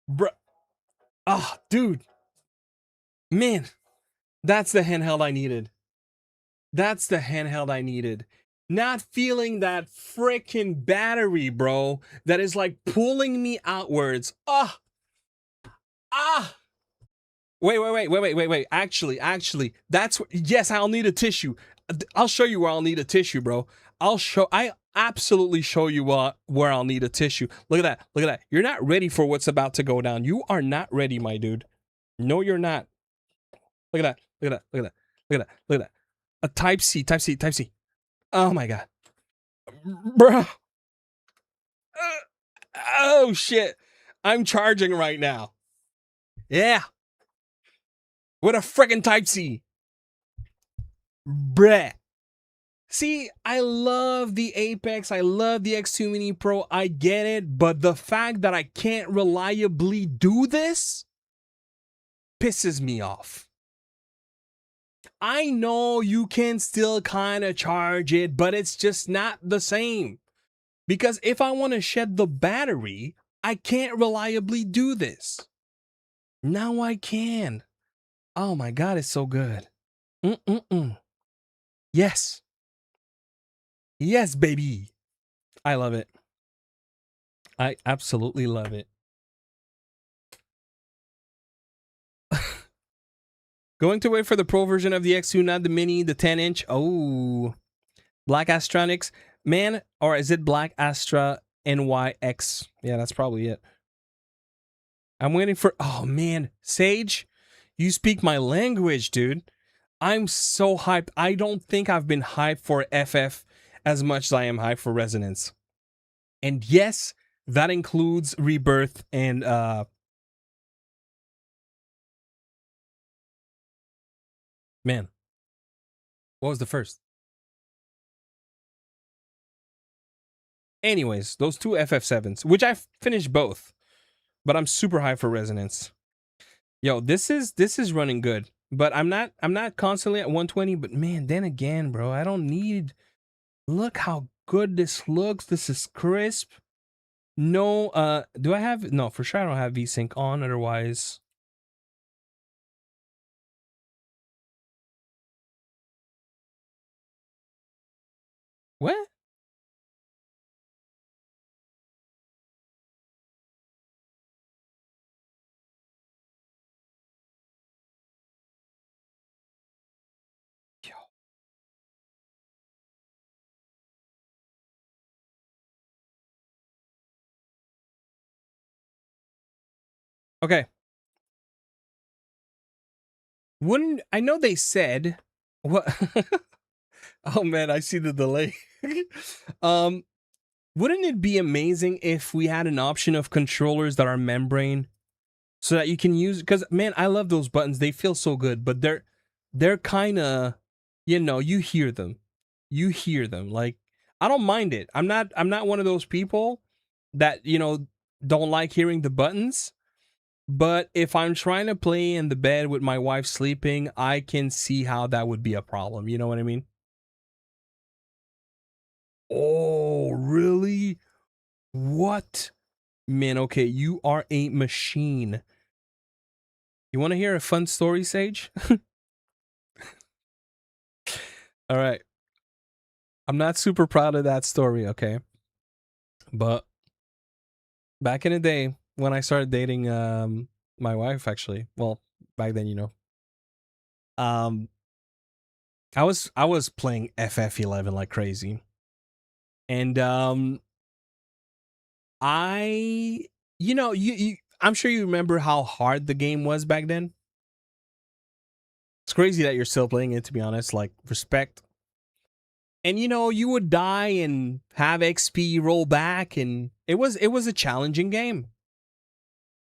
Bruh. Ah, dude. Man. That's the handheld I needed. That's the handheld I needed. Not feeling that freaking battery, bro, that is like pulling me outwards. Ah. Wait. Actually, that's yes, I'll need a tissue. I'll show you where I'll need a tissue, bro. I absolutely show you where I'll need a tissue. Look at that. You're not ready for what's about to go down. You are not ready, my dude. No, you're not. Look at that. A type C. Oh my god. Bro. Oh shit. I'm charging right now. Yeah. With a freaking type C. Bruh. See, I love the Apex. I love the X2 Mini Pro. I get it. But the fact that I can't reliably do this pisses me off. I know you can still kind of charge it, but it's just not the same. Because if I want to shed the battery, I can't reliably do this. Now I can. Oh my god, it's so good. Yes. Yes, baby. I love it. I absolutely love it. Going to wait for the Pro version of the X2, not the Mini, the 10-inch. Oh. Black Astronics. Man, or is it Black Astra NYX? Yeah, that's probably it. I'm waiting for... Oh, man. Sage, you speak my language, dude. I'm so hyped. I don't think I've been hyped for FF as much as I am hyped for Resonance. And yes, that includes Rebirth and... Man. What was the first? Anyways, those two FF7s, which I finished both. But I'm super high for Resonance. Yo, this is running good. But I'm not constantly at 120, but man, then again, bro, I don't need... Look how good this looks. This is crisp. No, do I have no, for sure I don't have VSync on, otherwise. What? Yo. Okay. Wouldn't I know they said what? Oh man, I see the delay. um, wouldn't it be amazing if we had an option of controllers that are membrane so that you can use? Because man, I love those buttons. They feel so good, but they're kind of, you hear them, Like I don't mind it. I'm not one of those people that don't like hearing the buttons. But if I'm trying to play in the bed with my wife sleeping, I can see how that would be a problem. You know what I mean? Oh, really? What? Man, okay, you are a machine. You want to hear a fun story, Sage? All right. I'm not super proud of that story, okay? But back in the day when I started dating my wife actually, well, back then, um I was playing FF11 like crazy. And I I'm sure you remember how hard the game was back then. It's crazy that you're still playing it, to be honest. Like, respect. And you would die and have XP roll back, and it was a challenging game.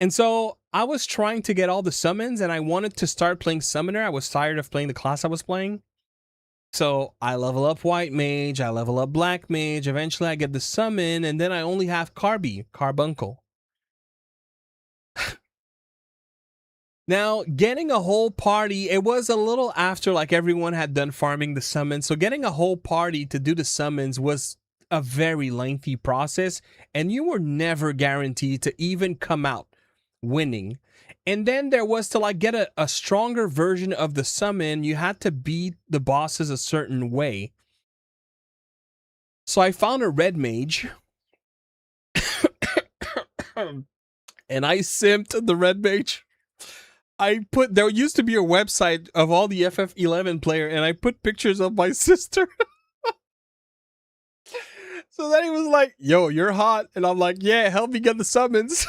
And so I was trying to get all the summons, and I wanted to start playing Summoner. I was tired of playing the class I was playing. So I level up White Mage, I level up Black Mage, eventually I get the summon, and then I only have Carbuncle. Now, getting a whole party, it was a little after like everyone had done farming the summons. So getting a whole party to do the summons was a very lengthy process, and you were never guaranteed to even come out winning. And then there was to like get a stronger version of the summon, you had to beat the bosses a certain way. So I found a red mage and I simped the red mage. There used to be a website of all the FF11 player, and I put pictures of my sister. So then he was like, yo, you're hot. And I'm like, yeah, help me get the summons.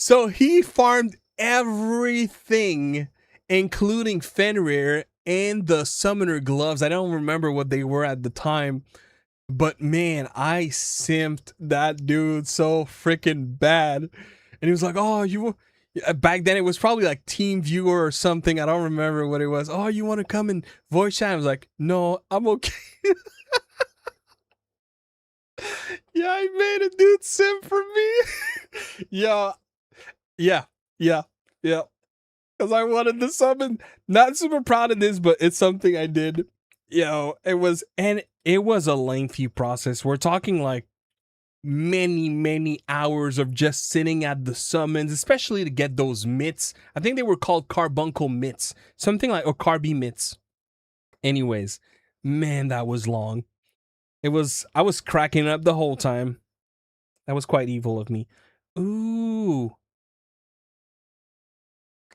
So he farmed everything, including Fenrir and the summoner gloves. I don't remember what they were at the time. But man, I simped that dude so freaking bad. And he was like, oh, back then it was probably like Team Viewer or something. I don't remember what it was. Oh, you want to come and voice chat? I was like, no, I'm okay. Yeah, I made a dude sim for me. Yeah, yeah, yeah, yeah. Because I wanted to summon. Not super proud of this, but it's something I did. It was a lengthy process. We're talking like many hours of just sitting at the summons, especially to get those mitts. I think they were called carbuncle mitts, something like, or carby mitts. Anyways, man, that was long. I was cracking up the whole time. That was quite evil of me. Ooh,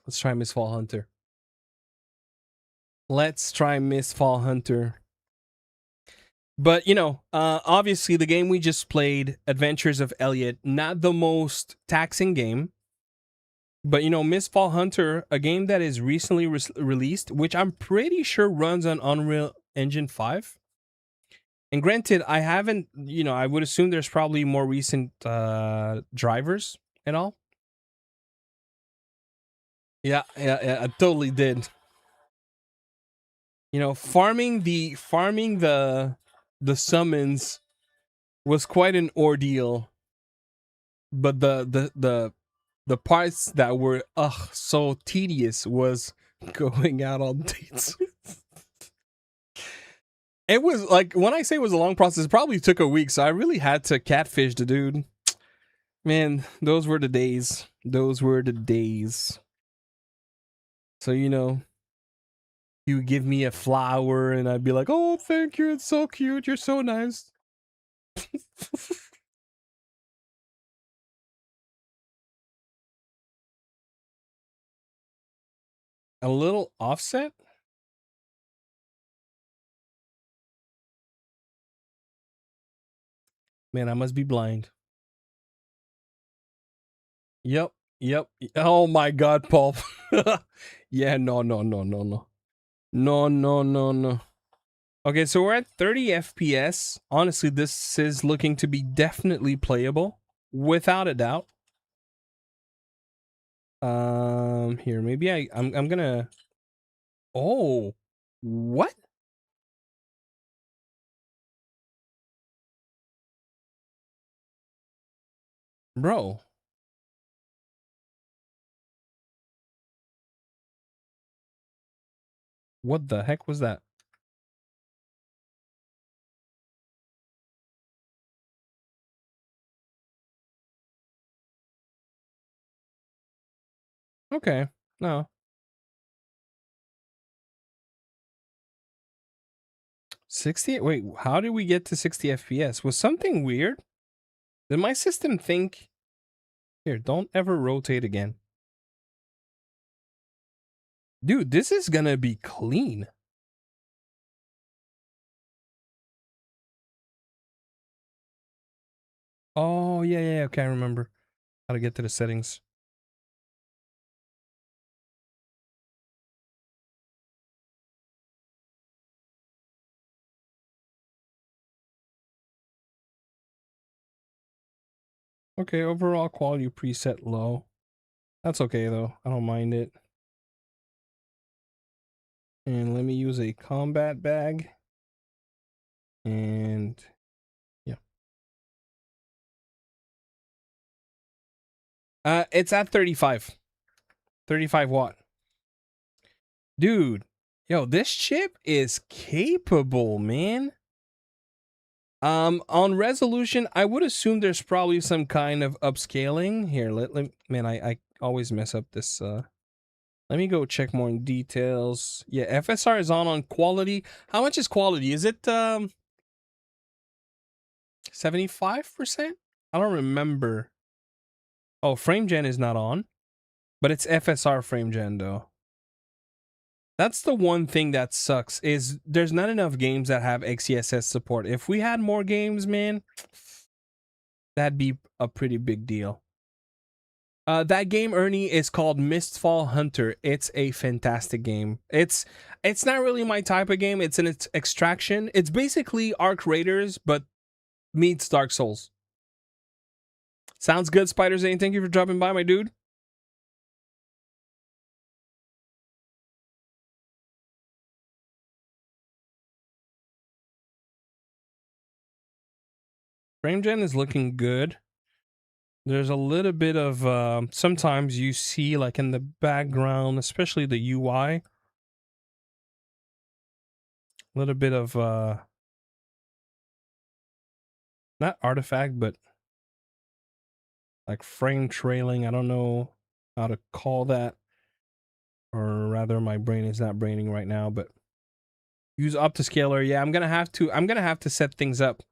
let's try Miss Fall Hunter. Let's try Miss Fall Hunter. But obviously the game we just played, Adventures of Elliot, not the most taxing game. But Miss Fall Hunter, a game that is recently released, which I'm pretty sure runs on Unreal Engine 5. And granted, I haven't, I would assume there's probably more recent drivers and all. Yeah, I totally did. Farming the summons was quite an ordeal. But the parts that were so tedious was going out on dates. It was like, when I say it was a long process, it probably took a week. So I really had to catfish the dude. Man, those were the days. Those were the days. So, you know, you give me a flower and I'd be like, oh, thank you. It's so cute. You're so nice. A little offset? Man, I must be blind. Yep. Yep. Oh my God, Paul. Yeah, no, no, no, no, no. No, no, no, no. Okay, so we're at 30 FPS. Honestly, this is looking to be definitely playable, without a doubt. Here, maybe I'm gonna. Oh, what, bro? What the heck was that? Okay, no. 60. Wait, how did we get to 60 FPS? Was something weird? Did my system think? Here, don't ever rotate again, dude. This is gonna be clean. Oh yeah, yeah, yeah. Okay, I remember how to get to the settings. Okay, overall quality preset low. That's okay though. I don't mind it. And let me use a combat bag. And yeah. It's at 35. 35 watt. Dude, yo, this chip is capable, man. On resolution, I would assume there's probably some kind of upscaling. Here, man, I always mess up this let me go check more in details. Yeah, FSR is on quality. How much is quality? Is it 75%? I don't remember. Oh, frame gen is not on, but it's FSR frame gen though. That's the one thing that sucks is there's not enough games that have XeSS support. If we had more games, man, that'd be a pretty big deal. That game, Ernie, is called Mistfall Hunter. It's a fantastic game. It's not really my type of game. It's an extraction. It's basically Arc Raiders, but meets Dark Souls. Sounds good, Spider Zane. Thank you for dropping by, my dude. Frame gen is looking good. There's a little bit of sometimes you see like in the background, especially the UI, a little bit of not artifact, but like frame trailing. I don't know how to call that, or rather, my brain is not braining right now. But use Optiscaler. Yeah, I'm gonna have to. I'm gonna have to set things up.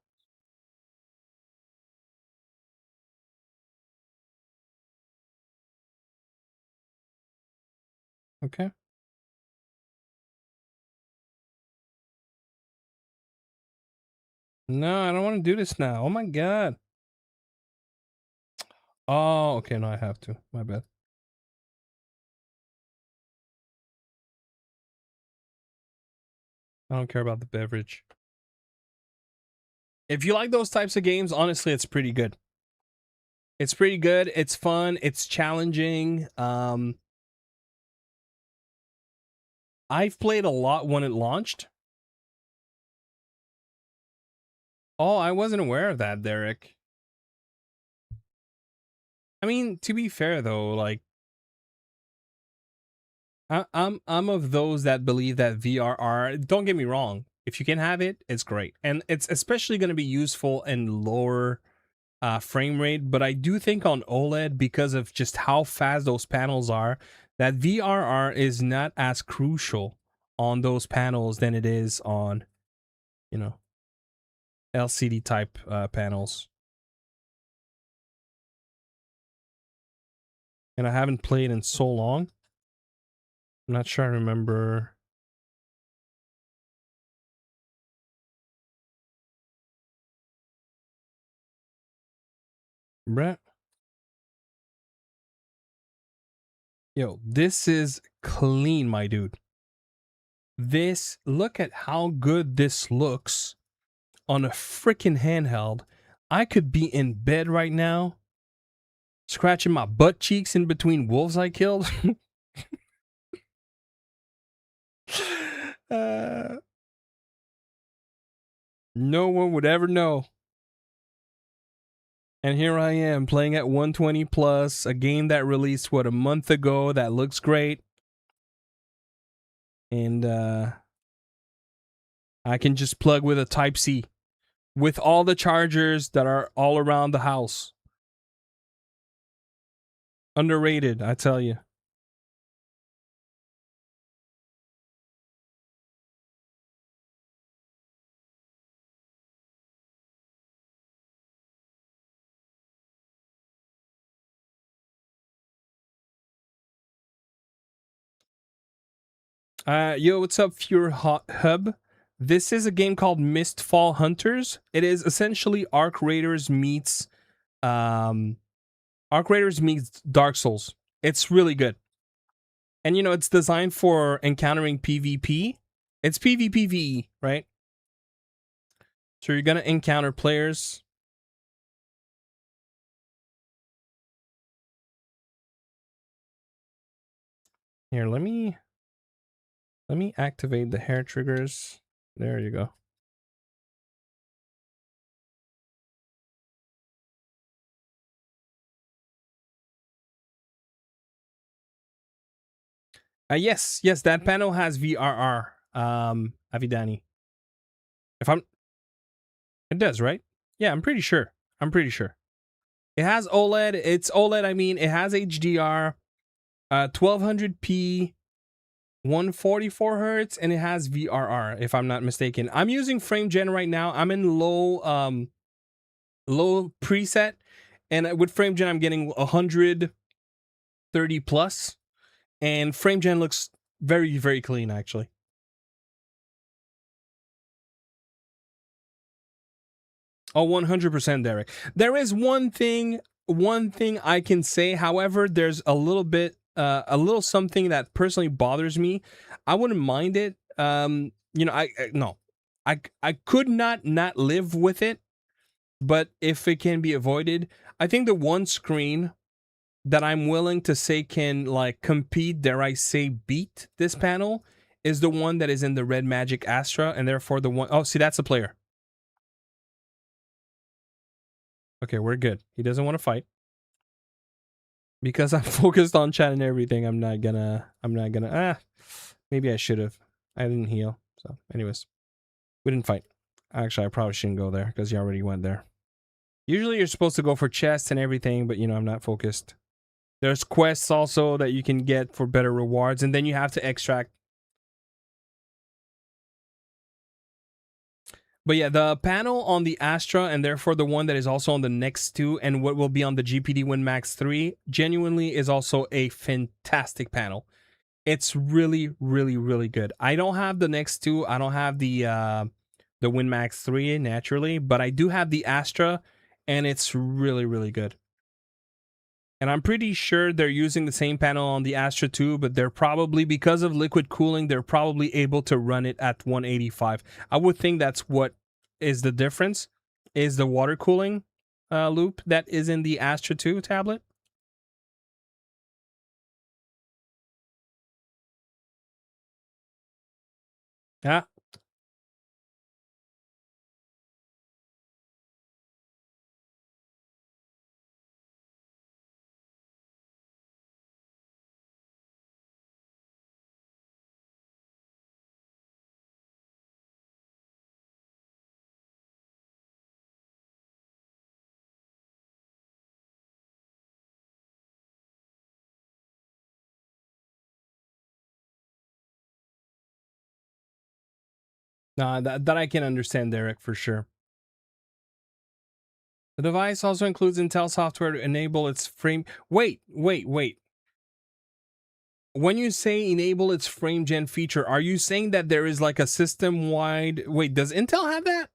Okay. No, I don't want to do this now. Oh my god. Oh, okay. No, I have to. My bad. I don't care about the beverage. If you like those types of games, honestly, it's pretty good. It's pretty good. It's fun. It's challenging. I've played a lot when it launched. Oh, I wasn't aware of that, Derek. I mean, to be fair though, like I'm of those that believe that VRR. Don't get me wrong. If you can have it, it's great, and it's especially going to be useful in lower frame rate, but I do think on OLED, because of just how fast those panels are, that VRR is not as crucial on those panels than it is on, you know, LCD type panels. And I haven't played in so long. I'm not sure I remember. Bruh. Yo, this is clean, my dude. This, look at how good this looks on a freaking handheld. I could be in bed right now, scratching my butt cheeks in between wolves I killed. uh, no one would ever know. And here I am playing at 120 plus, a game that released, what, a month ago, that looks great. And I can just plug with a Type-C with all the chargers that are all around the house. Underrated, I tell you. Yo, what's up, Pure Hub? This is a game called Mistfall Hunters. It is essentially Arc Raiders meets Dark Souls. It's really good. And you know, it's designed for encountering PvP. It's PvPvE, right? So you're gonna encounter players. Here, let me activate the hair triggers. There you go. Yes, that panel has VRR. Avidani. If I'm It does, right? Yeah, I'm pretty sure. It has OLED. It's OLED, I mean, it has HDR, 1200p, 144 hertz, and it has VRR, if I'm not mistaken. I'm using frame gen right now. I'm in low preset, and with frame gen I'm getting 130 plus, and frame gen looks very, very clean, actually. Oh, 100%, Derek. There is one thing I can say. However, there's a little something that personally bothers me. I wouldn't mind it. You know, no, I could not live with it. But if it can be avoided, I think the one screen that I'm willing to say can like compete, dare I say, beat this panel is the one that is in the Red Magic Astra, and therefore the one. Oh, see, that's a player. Okay, we're good. He doesn't want to fight. Because I'm focused on chat and everything, I'm not gonna maybe I should have. I didn't heal. So anyways, we didn't fight. Actually, I probably shouldn't go there because you already went there. Usually you're supposed to go for chests and everything, but you know, I'm not focused. There's quests also that you can get for better rewards, and then you have to extract. But yeah, the panel on the Astra, and therefore the one that is also on the next two, and what will be on the GPD Win Max 3, genuinely is also a fantastic panel. It's really, really, really good. I don't have the next two. I don't have the Win Max 3 naturally, but I do have the Astra, and it's really, really good. And I'm pretty sure they're using the same panel on the Astra 2, but they're probably, because of liquid cooling, they're probably able to run it at 185. I would think that's what is the difference, is the water cooling loop that is in the Astra 2 tablet. Yeah. That I can understand, Derek, for sure. The device also includes Intel software to enable its frame. Wait. When you say enable its frame gen feature, are you saying that there is like a system wide? Wait, does Intel have that?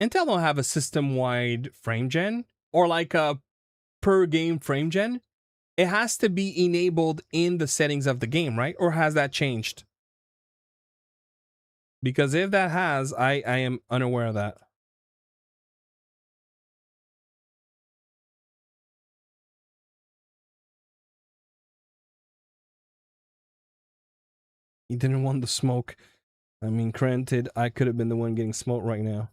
Intel don't have a system wide frame gen or like a per game frame gen. It has to be enabled in the settings of the game, right? Or has that changed? Because if that has, I am unaware of that. He didn't want the smoke. I mean, granted, I could have been the one getting smoked right now.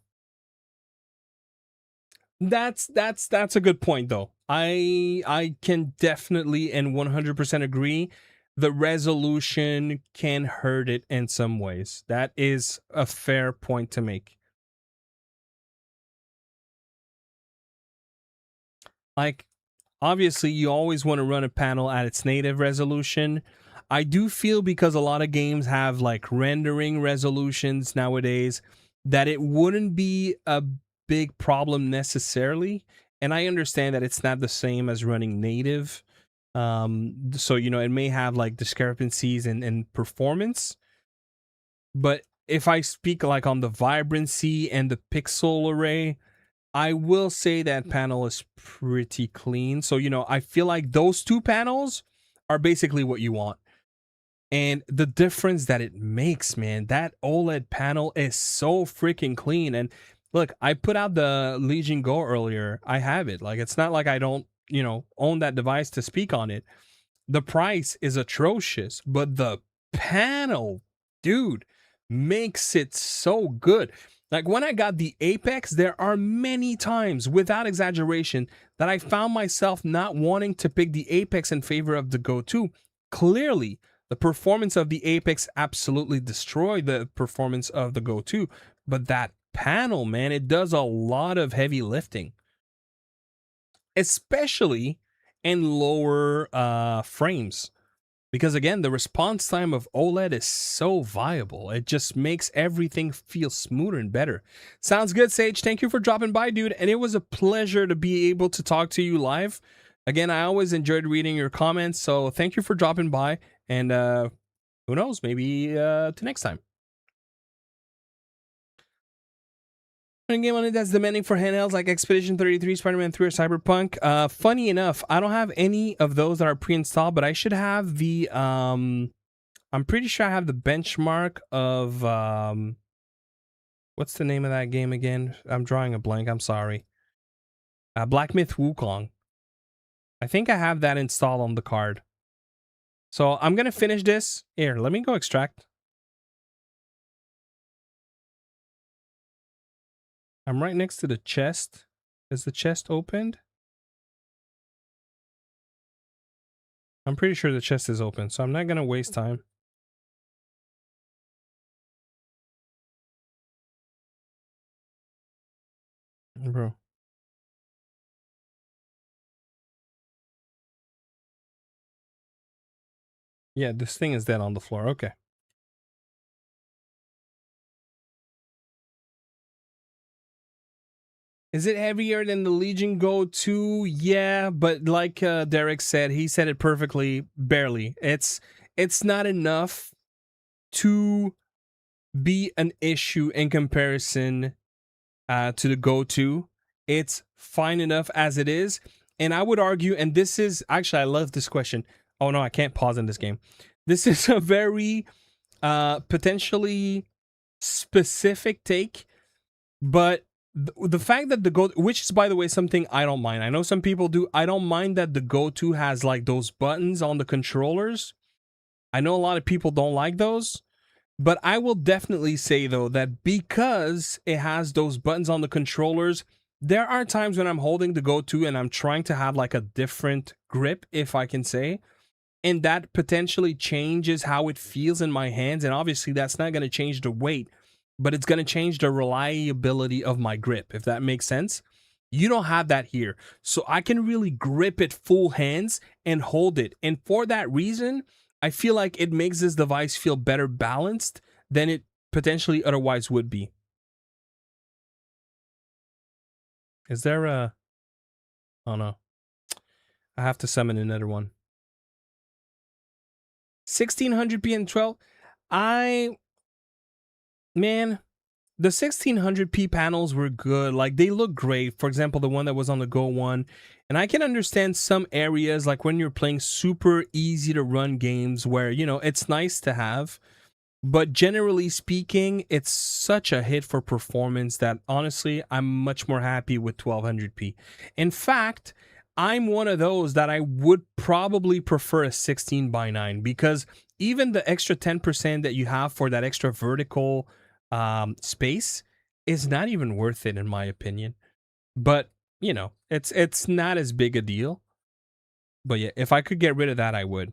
That's a good point though. I can definitely and 100% agree. The resolution can hurt it in some ways. That is a fair point to make. Like, obviously, you always want to run a panel at its native resolution. I do feel because a lot of games have like rendering resolutions nowadays that it wouldn't be a big problem necessarily. And I understand that it's not the same as running native. So, you know, it may have like discrepancies in performance. But if I speak like on the vibrancy and the pixel array, I will say that panel is pretty clean. So, you know, I feel like those two panels are basically what you want. And the difference that it makes, man, that OLED panel is so freaking clean. And look, I put out the Legion Go earlier. I have it. Like, it's not like I don't, you know, own that device to speak on it. The price is atrocious, but the panel, dude, makes it so good. Like when I got the Apex, there are many times, without exaggeration, that I found myself not wanting to pick the Apex in favor of the Go 2. Clearly, the performance of the Apex absolutely destroyed the performance of the Go 2. But that panel, man, it does a lot of heavy lifting, especially in lower frames. Because again, the response time of OLED is so viable. It just makes everything feel smoother and better. Sounds good, Sage. Thank you for dropping by, dude. And it was a pleasure to be able to talk to you live. Again, I always enjoyed reading your comments. So thank you for dropping by. And who knows, maybe to next time. A game on it that's demanding for handhelds like Expedition 33, Spider-Man 3, or Cyberpunk. Funny enough, I don't have any of those that are pre-installed, but I should have the I'm pretty sure I have the benchmark of what's the name of that game again? I'm drawing a blank. I'm sorry. Black Myth Wukong. I think I have that installed on the card. So I'm gonna finish this. Here, let me go extract. I'm right next to the chest. Is the chest opened? I'm pretty sure the chest is open, so I'm not gonna waste time. Bro. Yeah, this thing is dead on the floor. Okay. Is it heavier than the Legion Go 2? Yeah, but like Derek said, he said it perfectly, barely. It's not enough to be an issue in comparison to the Go 2. It's fine enough as it is. And I would argue, and this is actually, I love this question. Oh no, I can't pause in this game. This is a very potentially specific take, but the fact that the Go, which is by the way something I don't mind. I know some people do. I don't mind that the Go 2 has like those buttons on the controllers. I know a lot of people don't like those, but I will definitely say though that because it has those buttons on the controllers, there are times when I'm holding the Go 2 and I'm trying to have like a different grip, if I can say, and that potentially changes how it feels in my hands. And obviously that's not going to change the weight, but it's going to change the reliability of my grip, if that makes sense. You don't have that here. So I can really grip it full hands and hold it. And for that reason, I feel like it makes this device feel better balanced than it potentially otherwise would be. Is there a... Oh no. I have to summon another one. 1600p and 12. Man, the 1600p panels were good. Like, they look great. For example, the one that was on the Go one. And I can understand some areas, like when you're playing super easy to run games where, you know, it's nice to have. But generally speaking, it's such a hit for performance that honestly, I'm much more happy with 1200p. In fact, I'm one of those that I would probably prefer a 16:9 because even the extra 10% that you have for that extra vertical space is not even worth it in my opinion. But you know, it's not as big a deal. But yeah, if I could get rid of that, I would.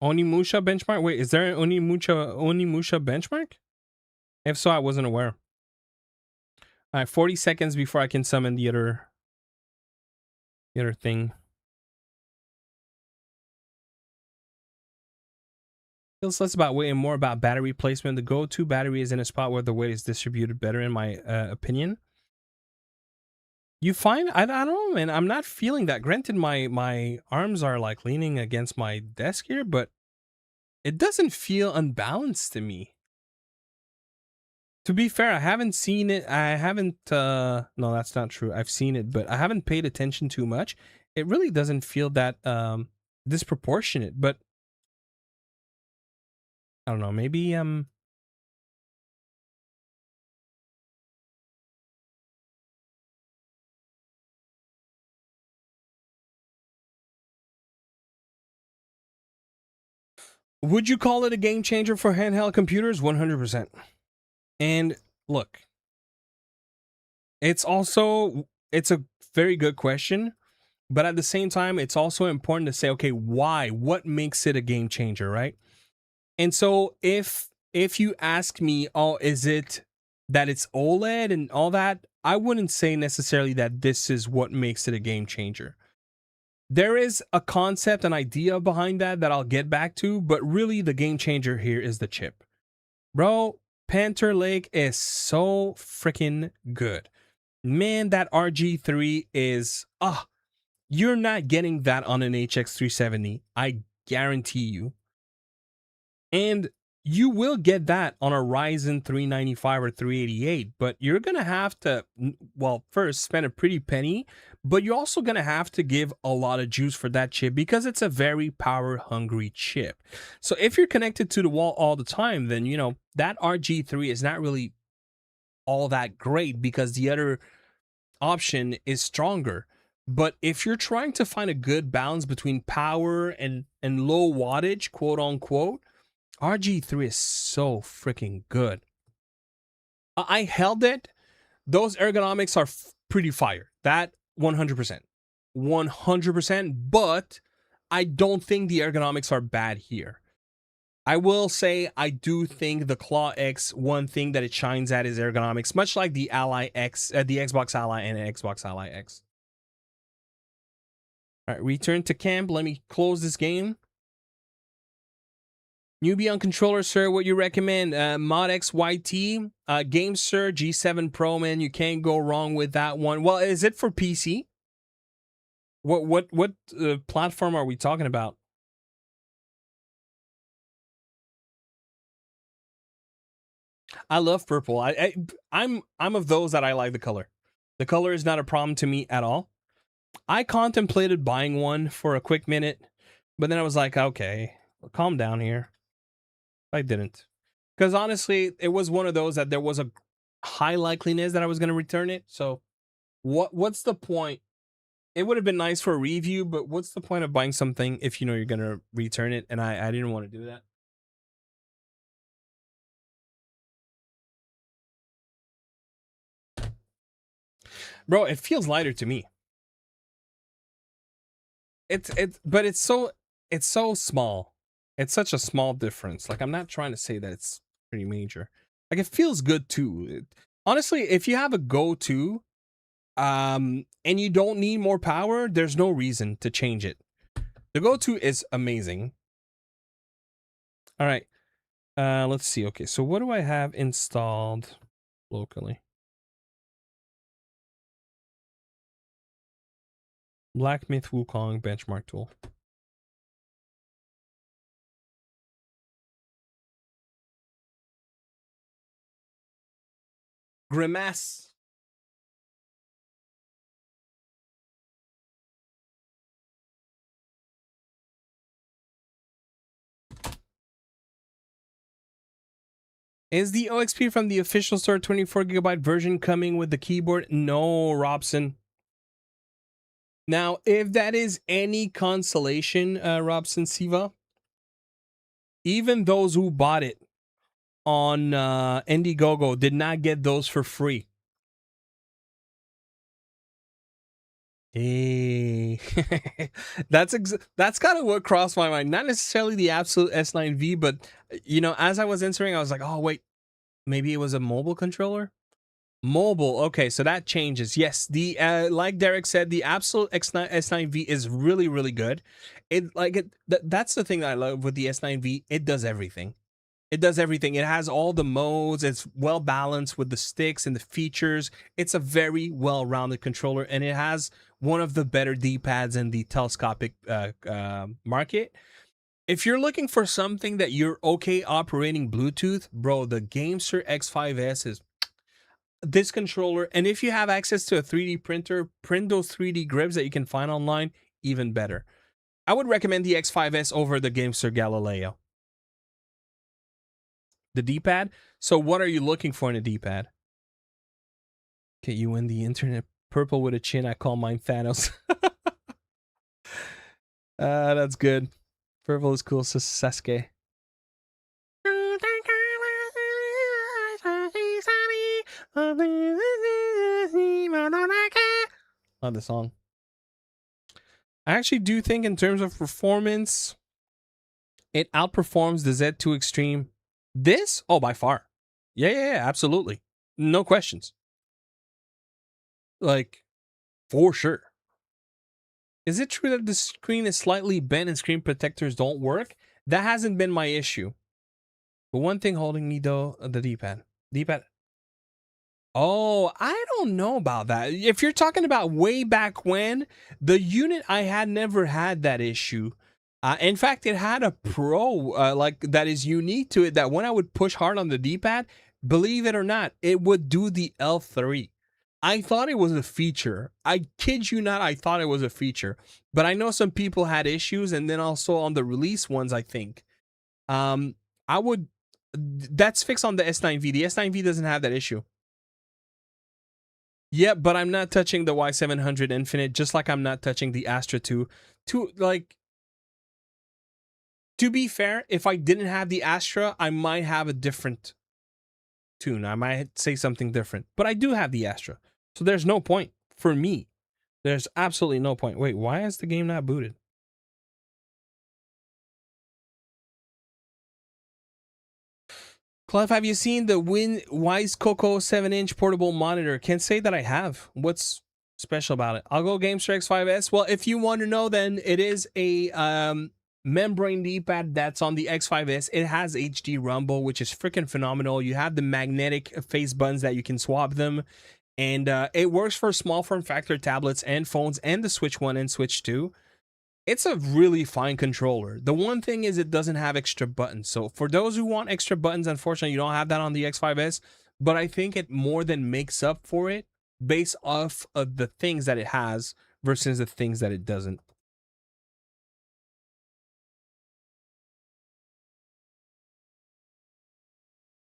Onimusha benchmark? Wait, is there an Onimusha benchmark? If so, I wasn't aware. All right, 40 seconds before I can summon the other thing. Feels less about weight and more about battery placement. The go-to battery is in a spot where the weight is distributed better, in my opinion. You find I don't know, man. I'm not feeling that. Granted, my arms are like leaning against my desk here, but it doesn't feel unbalanced to me. To be fair, I haven't seen it. I haven't no, that's not true. I've seen it, but I haven't paid attention too much. It really doesn't feel that disproportionate, but I don't know, maybe would you call it a game changer for handheld computers? 100%. And look, it's a very good question, but at the same time, it's also important to say, okay, why? What makes it a game changer, right? And so if you ask me, oh, is it that it's OLED and all that? I wouldn't say necessarily that this is what makes it a game changer. There is a concept, an idea behind that I'll get back to, but really the game changer here is the chip. Bro, Panther Lake is so freaking good. Man, that RG3 is, you're not getting that on an HX 370. I guarantee you. And you will get that on a Ryzen 395 or 388, but you're going to have to, well, first spend a pretty penny, but you're also going to have to give a lot of juice for that chip because it's a very power hungry chip. So if you're connected to the wall all the time, then, you know, that RG3 is not really all that great because the other option is stronger. But if you're trying to find a good balance between power and low wattage, quote unquote, RG3 is so freaking good. I held it. Those ergonomics are pretty fire. That 100%. 100%. But I don't think the ergonomics are bad here. I will say I do think the Claw X, one thing that it shines at is ergonomics, much like the Ally X, the Xbox Ally and Xbox Ally X. All right, return to camp. Let me close this game. Newbie on controller, sir. What you recommend? Mod X YT, Game Sir G7 Pro, man. You can't go wrong with that one. Well, is it for PC? What platform are we talking about? I love purple. I'm of those that I like the color. The color is not a problem to me at all. I contemplated buying one for a quick minute, but then I was like, okay, calm down here. I didn't. Because honestly, it was one of those that there was a high likeliness that I was going to return it. So what's the point? It would have been nice for a review, but what's the point of buying something if you know you're going to return it? And I didn't want to do that. Bro, it feels lighter to me. But it's so small. It's such a small difference. Like, I'm not trying to say that it's pretty major. Like, it feels good too. Honestly, if you have a go-to, and you don't need more power, there's no reason to change it. The go-to is amazing. All right. Let's see. Okay, so what do I have installed locally? Black Myth Wukong benchmark tool. Grimace. Is the OXP from the official store 24GB version coming with the keyboard? No, Robson. Now, if that is any consolation, Robson Siva, even those who bought it on Indiegogo did not get those for free. Hey, that's kind of what crossed my mind. Not necessarily the absolute S9V, but you know, as I was answering, I was like, oh wait, maybe it was a mobile controller. Mobile, okay, so that changes. Yes, the like Derek said, the absolute S9V is really really good. That's the thing that I love with the S9V. It does everything. It does everything. It has all the modes. It's well balanced with the sticks and the features. It's a very well-rounded controller, and it has one of the better D-pads in the telescopic market. If you're looking for something that you're okay operating Bluetooth, bro, the Gamester X5S is this controller. And if you have access to a 3D printer, print those 3D grips that you can find online, even better. I would recommend the X5S over the Gamester Galileo. The D-pad. So what are you looking for in a D-pad? Okay, you win the internet. Purple with a chin. I call mine Thanos. That's good. Purple is cool. So Sasuke. Love the song. I actually do think in terms of performance, it outperforms the Z2 Extreme. This? Oh, by far. Yeah, absolutely. No questions. Like, for sure. Is it true that the screen is slightly bent and screen protectors don't work? That hasn't been my issue. But one thing holding me though, the D-pad. D-pad. Oh, I don't know about that. If you're talking about way back when, the unit I had never had that issue. In fact, it had a pro like that is unique to it that when I would push hard on the D-pad, believe it or not, it would do the L3. I thought it was a feature. I kid you not, I thought it was a feature. But I know some people had issues, and then also on the release ones, I think. Um, I would. That's fixed on the S9V. The S9V doesn't have that issue. Yeah, but I'm not touching the Y700 Infinite, just like I'm not touching the Astra 2. To be fair, if I didn't have the Astra, I might have a different tune. I might say something different. But I do have the Astra. So there's no point for me. There's absolutely no point. Wait, why is the game not booted? Clive, have you seen the Wise Coco 7-inch portable monitor? Can't say that I have. What's special about it? I'll go Gamester X5S. Well, if you want to know, then it is a membrane D-pad that's on the X5S. It has HD rumble, which is freaking phenomenal. You have the magnetic face buttons that you can swap them. And it works for small form factor tablets and phones and the Switch 1 and Switch 2. It's a really fine controller. The one thing is it doesn't have extra buttons. So for those who want extra buttons, unfortunately, you don't have that on the X5S. But I think it more than makes up for it based off of the things that it has versus the things that it doesn't.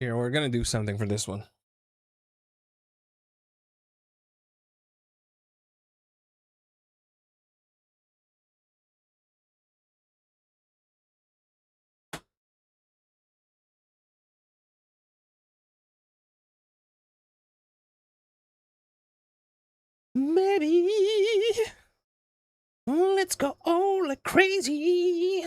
Here, we're going to do something for this one. Maybe let's go all like crazy.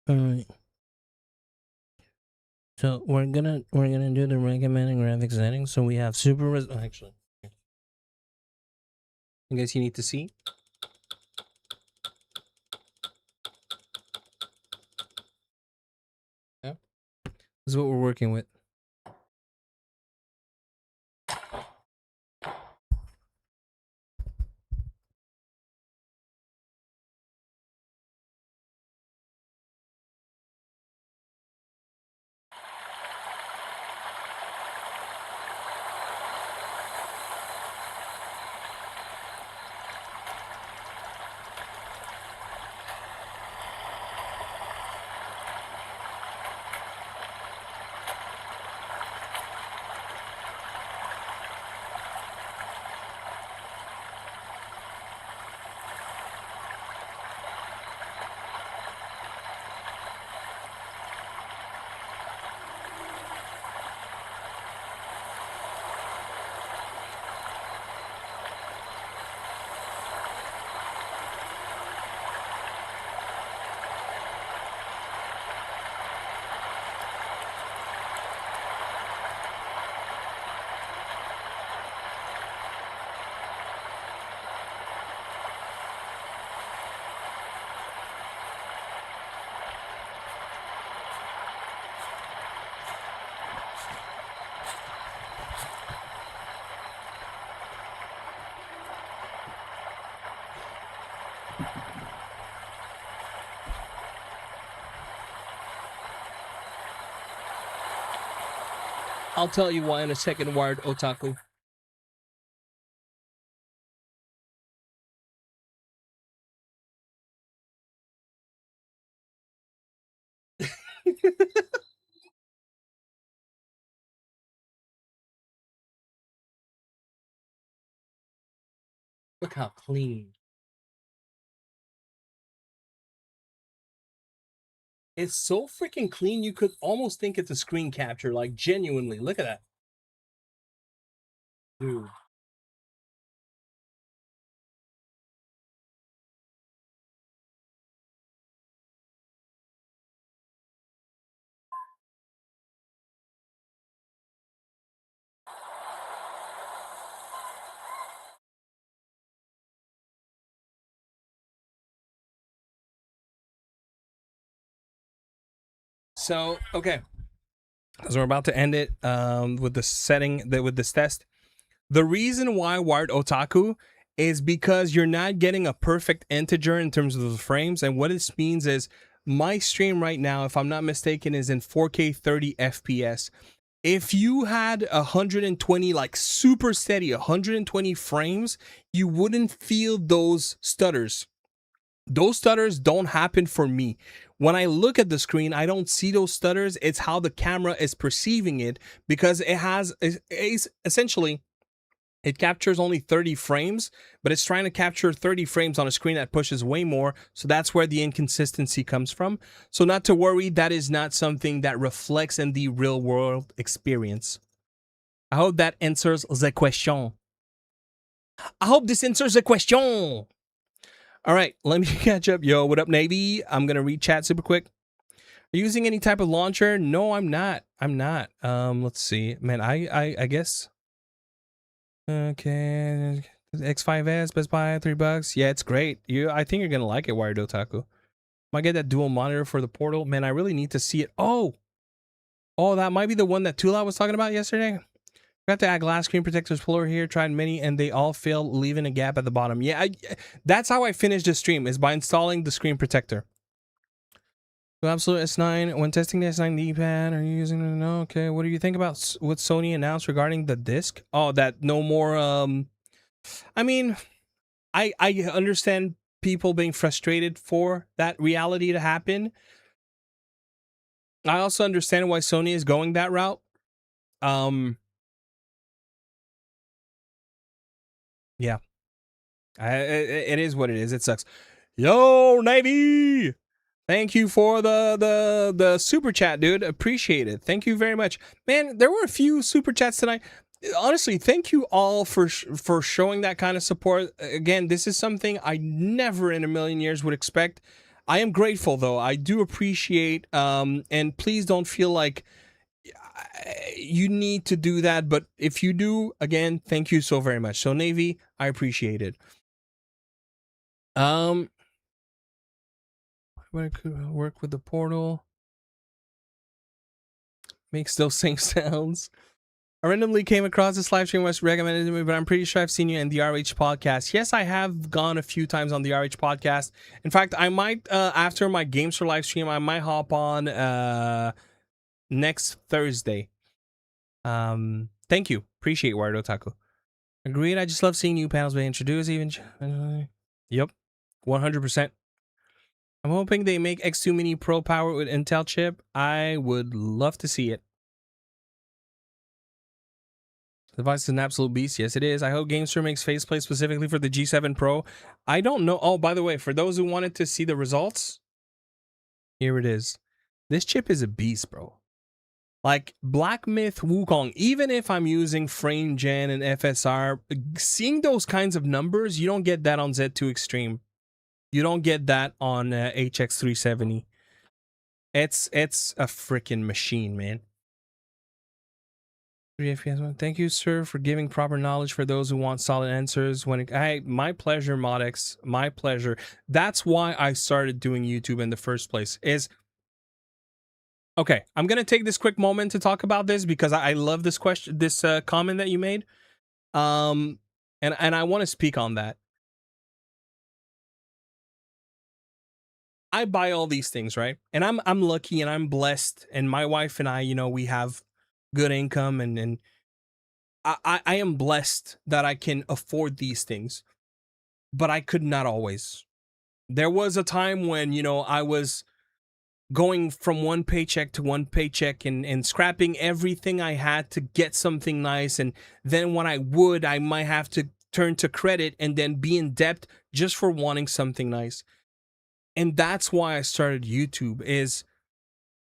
All right. So we're gonna do the recommended graphics settings. So we have super actually, I guess you need to see. Yeah. This is what we're working with. I'll tell you why in a second, Wired Otaku. Look how clean. It's so freaking clean, you could almost think it's a screen capture, like genuinely. Look at that. Dude. So, okay. As we're about to end it with the setting, with this test, the reason why Wired Otaku is because you're not getting a perfect integer in terms of the frames. And what this means is my stream right now, if I'm not mistaken, is in 4K 30 FPS. If you had 120, like super steady 120 frames, you wouldn't feel those stutters. Those stutters don't happen for me. When I look at the screen, I don't see those stutters. It's how the camera is perceiving it, because it has essentially, it captures only 30 frames, but it's trying to capture 30 frames on a screen that pushes way more. So that's where the inconsistency comes from. So not to worry, that is not something that reflects in the real world experience. I hope that answers the question. I hope this answers the question. All right, let me catch up. Yo, what up, Navy? I'm going to read chat super quick. Are you using any type of launcher? No, I'm not. I'm not. Let's see. Man, I guess. Okay. X5S, Best Buy, $3. Yeah, it's great. I think you're going to like it, Wired Otaku. Might get that dual monitor for the portal. Man, I really need to see it. Oh, that might be the one that Tula was talking about yesterday. Got to add glass screen protectors floor here, tried many, and they all failed, leaving a gap at the bottom. Yeah, that's how I finished the stream, is by installing the screen protector. So Absolute S9, when testing the S9 D-pad, are you using it? No, okay. What do you think about what Sony announced regarding the disc? Oh, that no more, I mean, I understand people being frustrated for that reality to happen. I also understand why Sony is going that route. Yeah. It is what it is. It sucks. Yo, Navy! Thank you for the super chat, dude. Appreciate it. Thank you very much. Man, there were a few super chats tonight. Honestly, thank you all for showing that kind of support. Again, this is something I never in a million years would expect. I am grateful though. I do appreciate, and please don't feel like you need to do that. But if you do, again, thank you so very much. So Navy, I appreciate it. When I could work with the portal, makes those same sounds. I randomly came across this live stream, was recommended to me, but I'm pretty sure I've seen you in the RH podcast. Yes, I have gone a few times on the RH podcast. In fact, I might, after my Games for live stream, I might hop on next Thursday. Thank you. Appreciate Wario Taco. Agreed. I just love seeing new panels being introduced. Even. Yep. 100%. I'm hoping they make X2 Mini Pro power with Intel chip. I would love to see it. The device is an absolute beast. Yes, it is. I hope GameStore makes faceplate specifically for the G7 Pro. I don't know. Oh, by the way, for those who wanted to see the results, here it is. This chip is a beast, bro. Like Black Myth Wukong, even if I'm using Frame Gen and FSR, seeing those kinds of numbers, you don't get that on Z2 Extreme. You don't get that on HX370. It's a freaking machine, man. 3 FPS. Thank you, sir, for giving proper knowledge for those who want solid answers. My pleasure, Modex. My pleasure. That's why I started doing YouTube in the first place. Okay, I'm gonna take this quick moment to talk about this because I love this question, this comment that you made, and I want to speak on that. I buy all these things, right? And I'm lucky and I'm blessed, and my wife and I, you know, we have good income, and I am blessed that I can afford these things, but I could not always. There was a time when, you know, I was going from one paycheck to one paycheck and scrapping everything I had to get something nice. And then when I might have to turn to credit and then be in debt just for wanting something nice. And that's why I started YouTube is,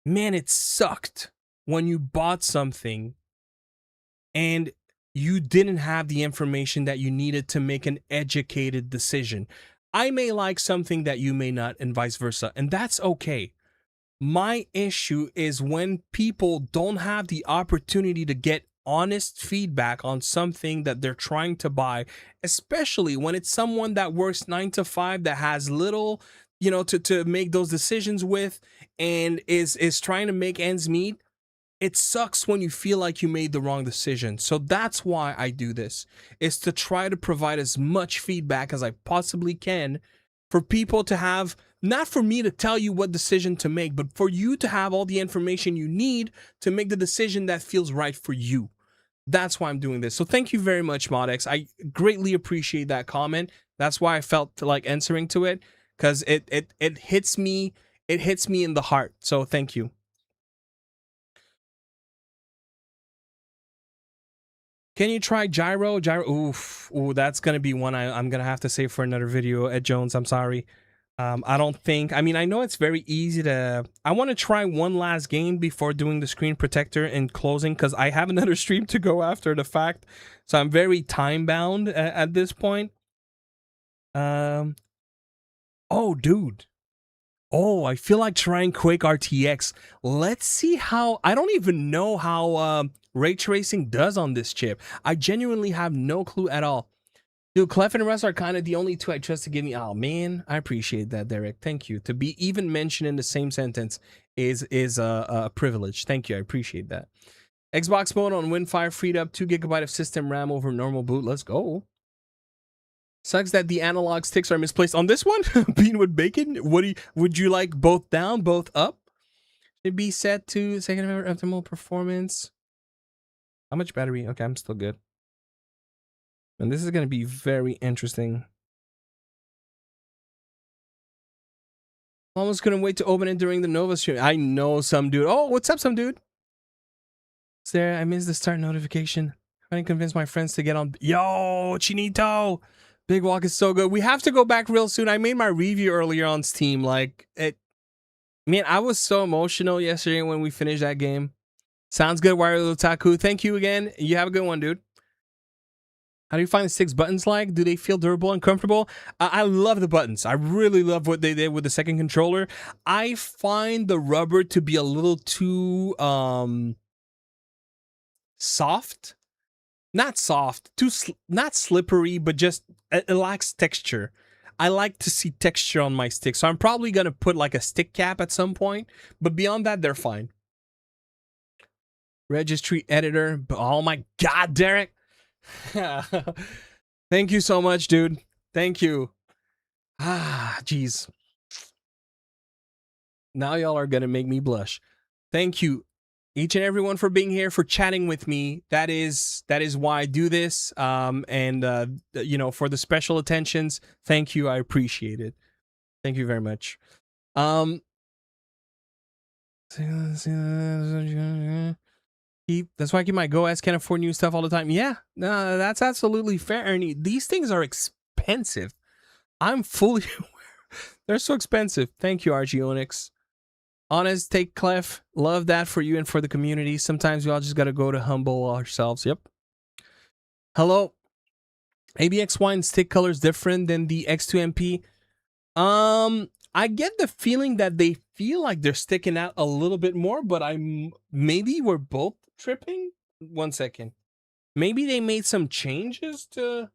man, it sucked when you bought something and you didn't have the information that you needed to make an educated decision. I may like something that you may not, and vice versa. And that's okay. My issue is when people don't have the opportunity to get honest feedback on something that they're trying to buy, especially when it's someone that works 9 to 5 that has little, you know, to make those decisions with and is trying to make ends meet. It sucks when you feel like you made the wrong decision. So that's why I do this, is to try to provide as much feedback as I possibly can for people to have, not for me to tell you what decision to make, but for you to have all the information you need to make the decision that feels right for you. That's why I'm doing this. So thank you very much, Modex. I greatly appreciate that comment. That's why I felt like answering to it, because it hits me, it hits me in the heart. So thank you. Can you try gyro? Oof. Ooh, that's gonna be one I'm gonna have to save for another video. Ed Jones, I'm sorry. I don't think. I mean, I know it's very easy to. I want to try one last game before doing the screen protector and closing because I have another stream to go after the fact. So I'm very time bound at this point. Oh, dude. Oh, I feel like trying Quake RTX. Let's see how. I don't even know how ray tracing does on this chip. I genuinely have no clue at all. Dude, Clef and Russ are kind of the only two I trust to give me. Oh man, I appreciate that, Derek. Thank you. To be even mentioned in the same sentence is a privilege. Thank you. I appreciate that. Xbox mode on Windfire freed up 2 GB of system RAM over normal boot. Let's go. Sucks that the analog sticks are misplaced on this one. Bean with bacon. Would you like both down, both up? Should be set to second optimal performance. How much battery? Okay, I'm still good. And this is going to be very interesting. Almost couldn't wait to open it during the Nova stream. I know some dude. Oh, what's up, some dude? Sarah, I missed the start notification. Trying to convince my friends to get on. Yo, Chinito. Big Walk is so good. We have to go back real soon. I made my review earlier on Steam. Like, man, I was so emotional yesterday when we finished that game. Sounds good, Wario Taku. Thank you again. You have a good one, dude. How do you find the 6 buttons like? Do they feel durable and comfortable? I love the buttons. I really love what they did with the second controller. I find the rubber to be a little too soft. Not soft, not slippery, but just it lacks texture. I like to see texture on my stick, so I'm probably gonna put like a stick cap at some point. But beyond that, they're fine. Registry editor. Oh my god, Derek! Thank you so much, dude. Thank you. Ah, jeez. Now y'all are gonna make me blush. Thank you, each and everyone, for being here, for chatting with me. That is why I do this. And you know, for the special attentions, thank you. I appreciate it. Thank you very much. That's why I keep my Go ass can't afford new stuff all the time. Yeah, no, that's absolutely fair, Ernie. These things are expensive. I'm fully aware. They're so expensive. Thank you, RG Onyx. Honest take Clef. Love that for you and for the community. Sometimes we all just gotta go to humble ourselves. Yep. Hello. ABX wine stick color is different than the X2MP. I get the feeling that they feel like they're sticking out a little bit more, but maybe we're both tripping. 1 second. Maybe they made some changes to.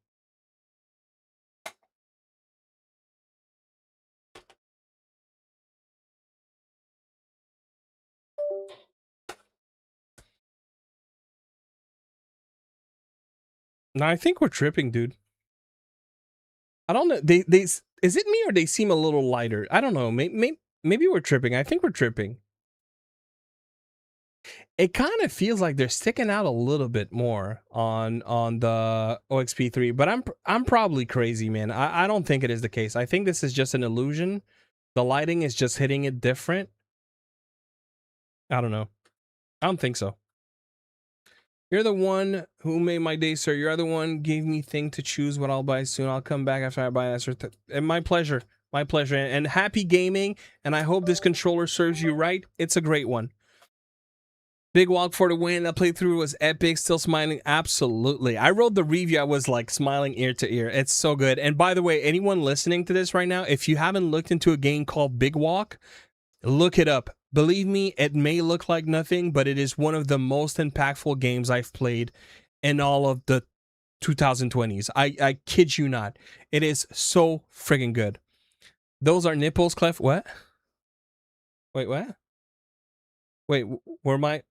No, I think we're tripping, dude. I don't know. They is it me or they seem a little lighter? I don't know. Maybe we're tripping. I think we're tripping. It kind of feels like they're sticking out a little bit more on the OXP3, but I'm probably crazy, man. I don't think it is the case. I think this is just an illusion. The lighting is just hitting it different. I don't know. I don't think so. You're the one who made my day, sir. You're the one gave me thing to choose what I'll buy soon. I'll come back after I buy that, sir. And my pleasure. My pleasure. And happy gaming. And I hope this controller serves you right. It's a great one. Big walk for the win. That playthrough was epic. Still smiling. Absolutely. I wrote the review. I was like smiling ear to ear. It's so good. And by the way, anyone listening to this right now, if you haven't looked into a game called Big Walk, look it up. Believe me, it may look like nothing, but it is one of the most impactful games I've played in all of the 2020s. I kid you not. It is so friggin' good. Those are nipples, Clef. What? Wait, what? Wait, were my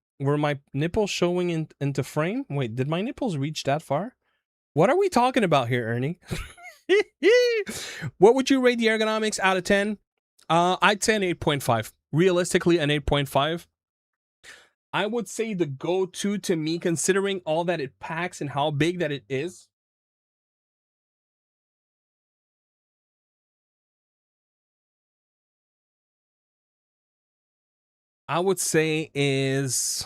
nipples showing into frame? Wait, did my nipples reach that far? What are we talking about here, Ernie? What would you rate the ergonomics out of 10? I'd say an 8.5. Realistically, an 8.5. I would say the go-to to me, considering all that it packs and how big that it is. I would say is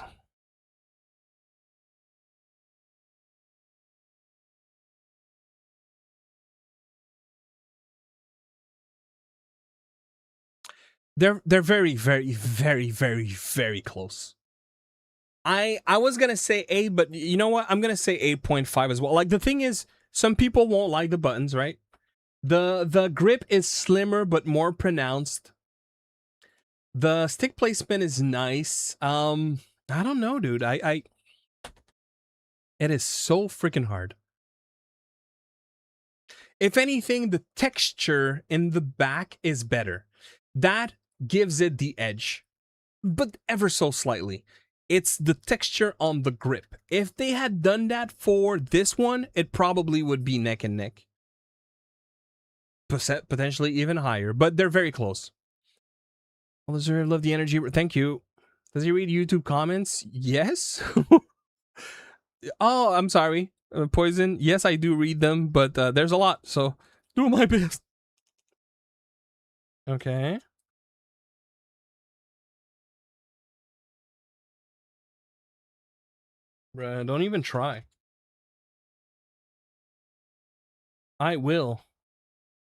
they're very, very, very, very, very close. I was gonna say 8, but you know what? I'm gonna say 8.5 as well. Like, the thing is, some people won't like the buttons, right? The grip is slimmer but more pronounced. The stick placement is nice. I don't know, dude. I it is so freaking hard. If anything, the texture in the back is better. That gives it the edge, but ever so slightly. It's the texture on the grip. If they had done that for this one, it probably would be neck and neck. Potentially even higher, but they're very close. Well, does love the energy? Thank you. Does he read YouTube comments? Yes. Oh, I'm sorry. Poison. Yes, I do read them, but there's a lot, so do my best. Okay. Bruh, don't even try. I will.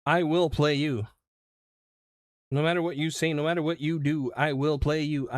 I will play you. No matter what you say, no matter what you do, I will play you.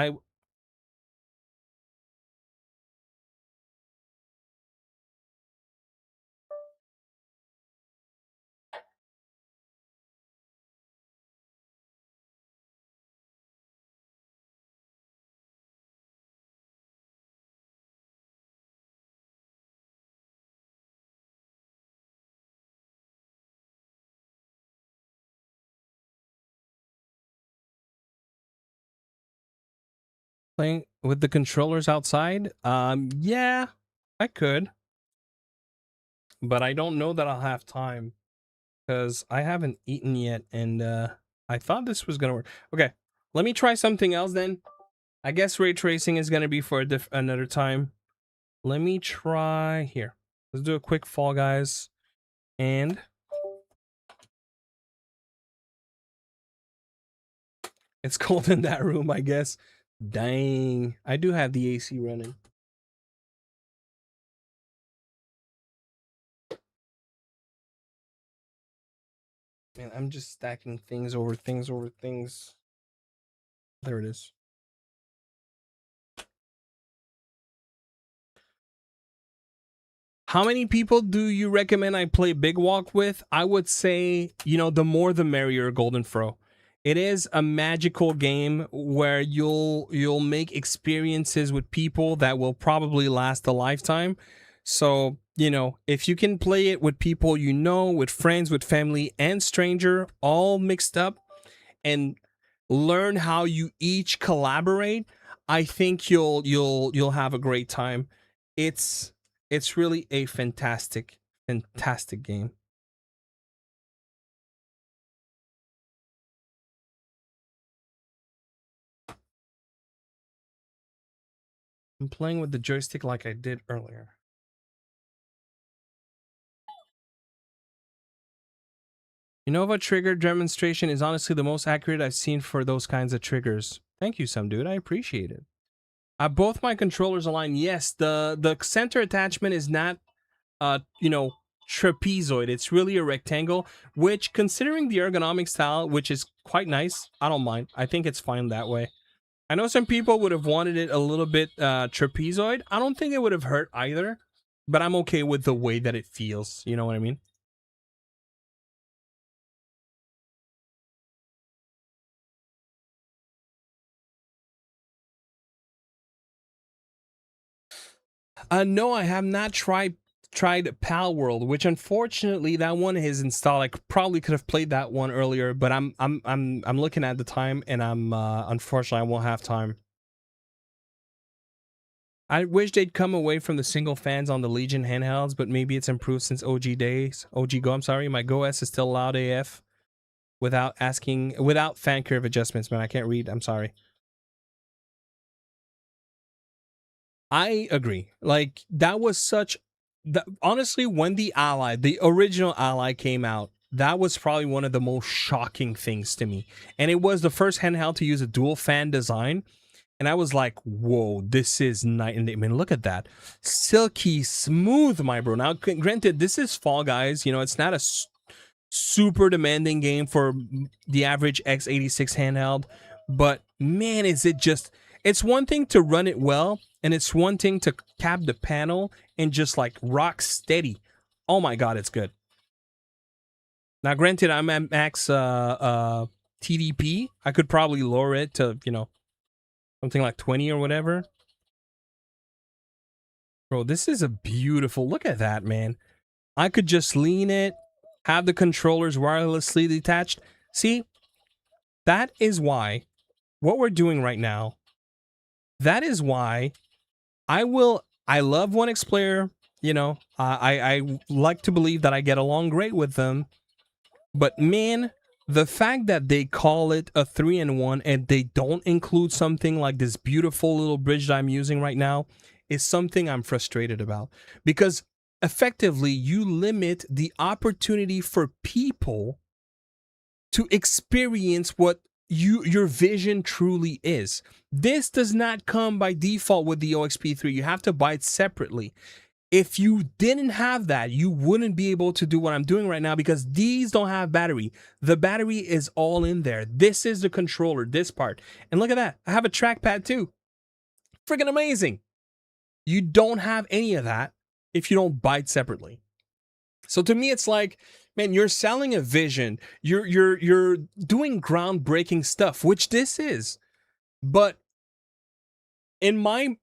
Playing with the controllers outside? Yeah, I could, but I don't know that I'll have time because I haven't eaten yet, and I thought this was gonna work. Okay, let me try something else then. I guess ray tracing is gonna be for another time. Let me try here. Let's do a quick Fall Guys, and it's cold in that room, I guess. Dang, I do have the AC running. Man, I'm just stacking things over things over things. There it is. How many people do you recommend I play Big Walk with? I would say, the more the merrier, Golden Fro. It is a magical game where you'll make experiences with people that will probably last a lifetime. So, if you can play it with people with friends, with family, and stranger, all mixed up, and learn how you each collaborate, I think you'll have a great time. It's it's really a fantastic game. I'm playing with the joystick like I did earlier. Nova trigger demonstration is honestly the most accurate I've seen for those kinds of triggers. Thank you, some dude. I appreciate it. Both my controllers align. Yes, the center attachment is not trapezoid. It's really a rectangle, which, considering the ergonomic style, which is quite nice, I don't mind. I think it's fine that way. I know some people would have wanted it a little bit trapezoid. I don't think it would have hurt either, but I'm okay with the way that it feels. You know what I mean? No, I have not tried Pal World, which unfortunately that one is installed. I probably could have played that one earlier, but I'm looking at the time, and I'm unfortunately I won't have time. I wish they'd come away from the single fans on the Legion handhelds, but maybe it's improved since OG days. OG Go, I'm sorry, my Go S is still loud AF without fan curve adjustments, man. I can't read. I'm sorry. I agree. Like, that was honestly, when the original Ally came out, that was probably one of the most shocking things to me. And it was the first handheld to use a dual fan design. And I was like, whoa, this is nice. And I mean, look at that. Silky smooth, my bro. Now, granted, this is Fall Guys. It's not a super demanding game for the average x86 handheld. But man, it's one thing to run it well, and it's one thing to cap the panel and just like rock steady. Oh my God, it's good. Now, granted, I'm at max TDP. I could probably lower it to, something like 20 or whatever. Bro, this is a beautiful, look at that, man. I could just lean it, have the controllers wirelessly detached. See, that is why what we're doing right now, that is why I love ONEXPLAYER. I like to believe that I get along great with them. But man, the fact that they call it a 3-in-1 and they don't include something like this beautiful little bridge that I'm using right now is something I'm frustrated about. Because effectively, you limit the opportunity for people to experience what your vision truly is. This does not come by default with the OXP3. You have to buy it separately. If you didn't have that, you wouldn't be able to do what I'm doing right now, because these don't have battery. The battery is all in there. This is the controller, this part. And look at that. I have a trackpad too. Freaking amazing. You don't have any of that if you don't buy it separately. So to me, it's like, man, you're selling a vision. You're doing groundbreaking stuff, which this is. But in my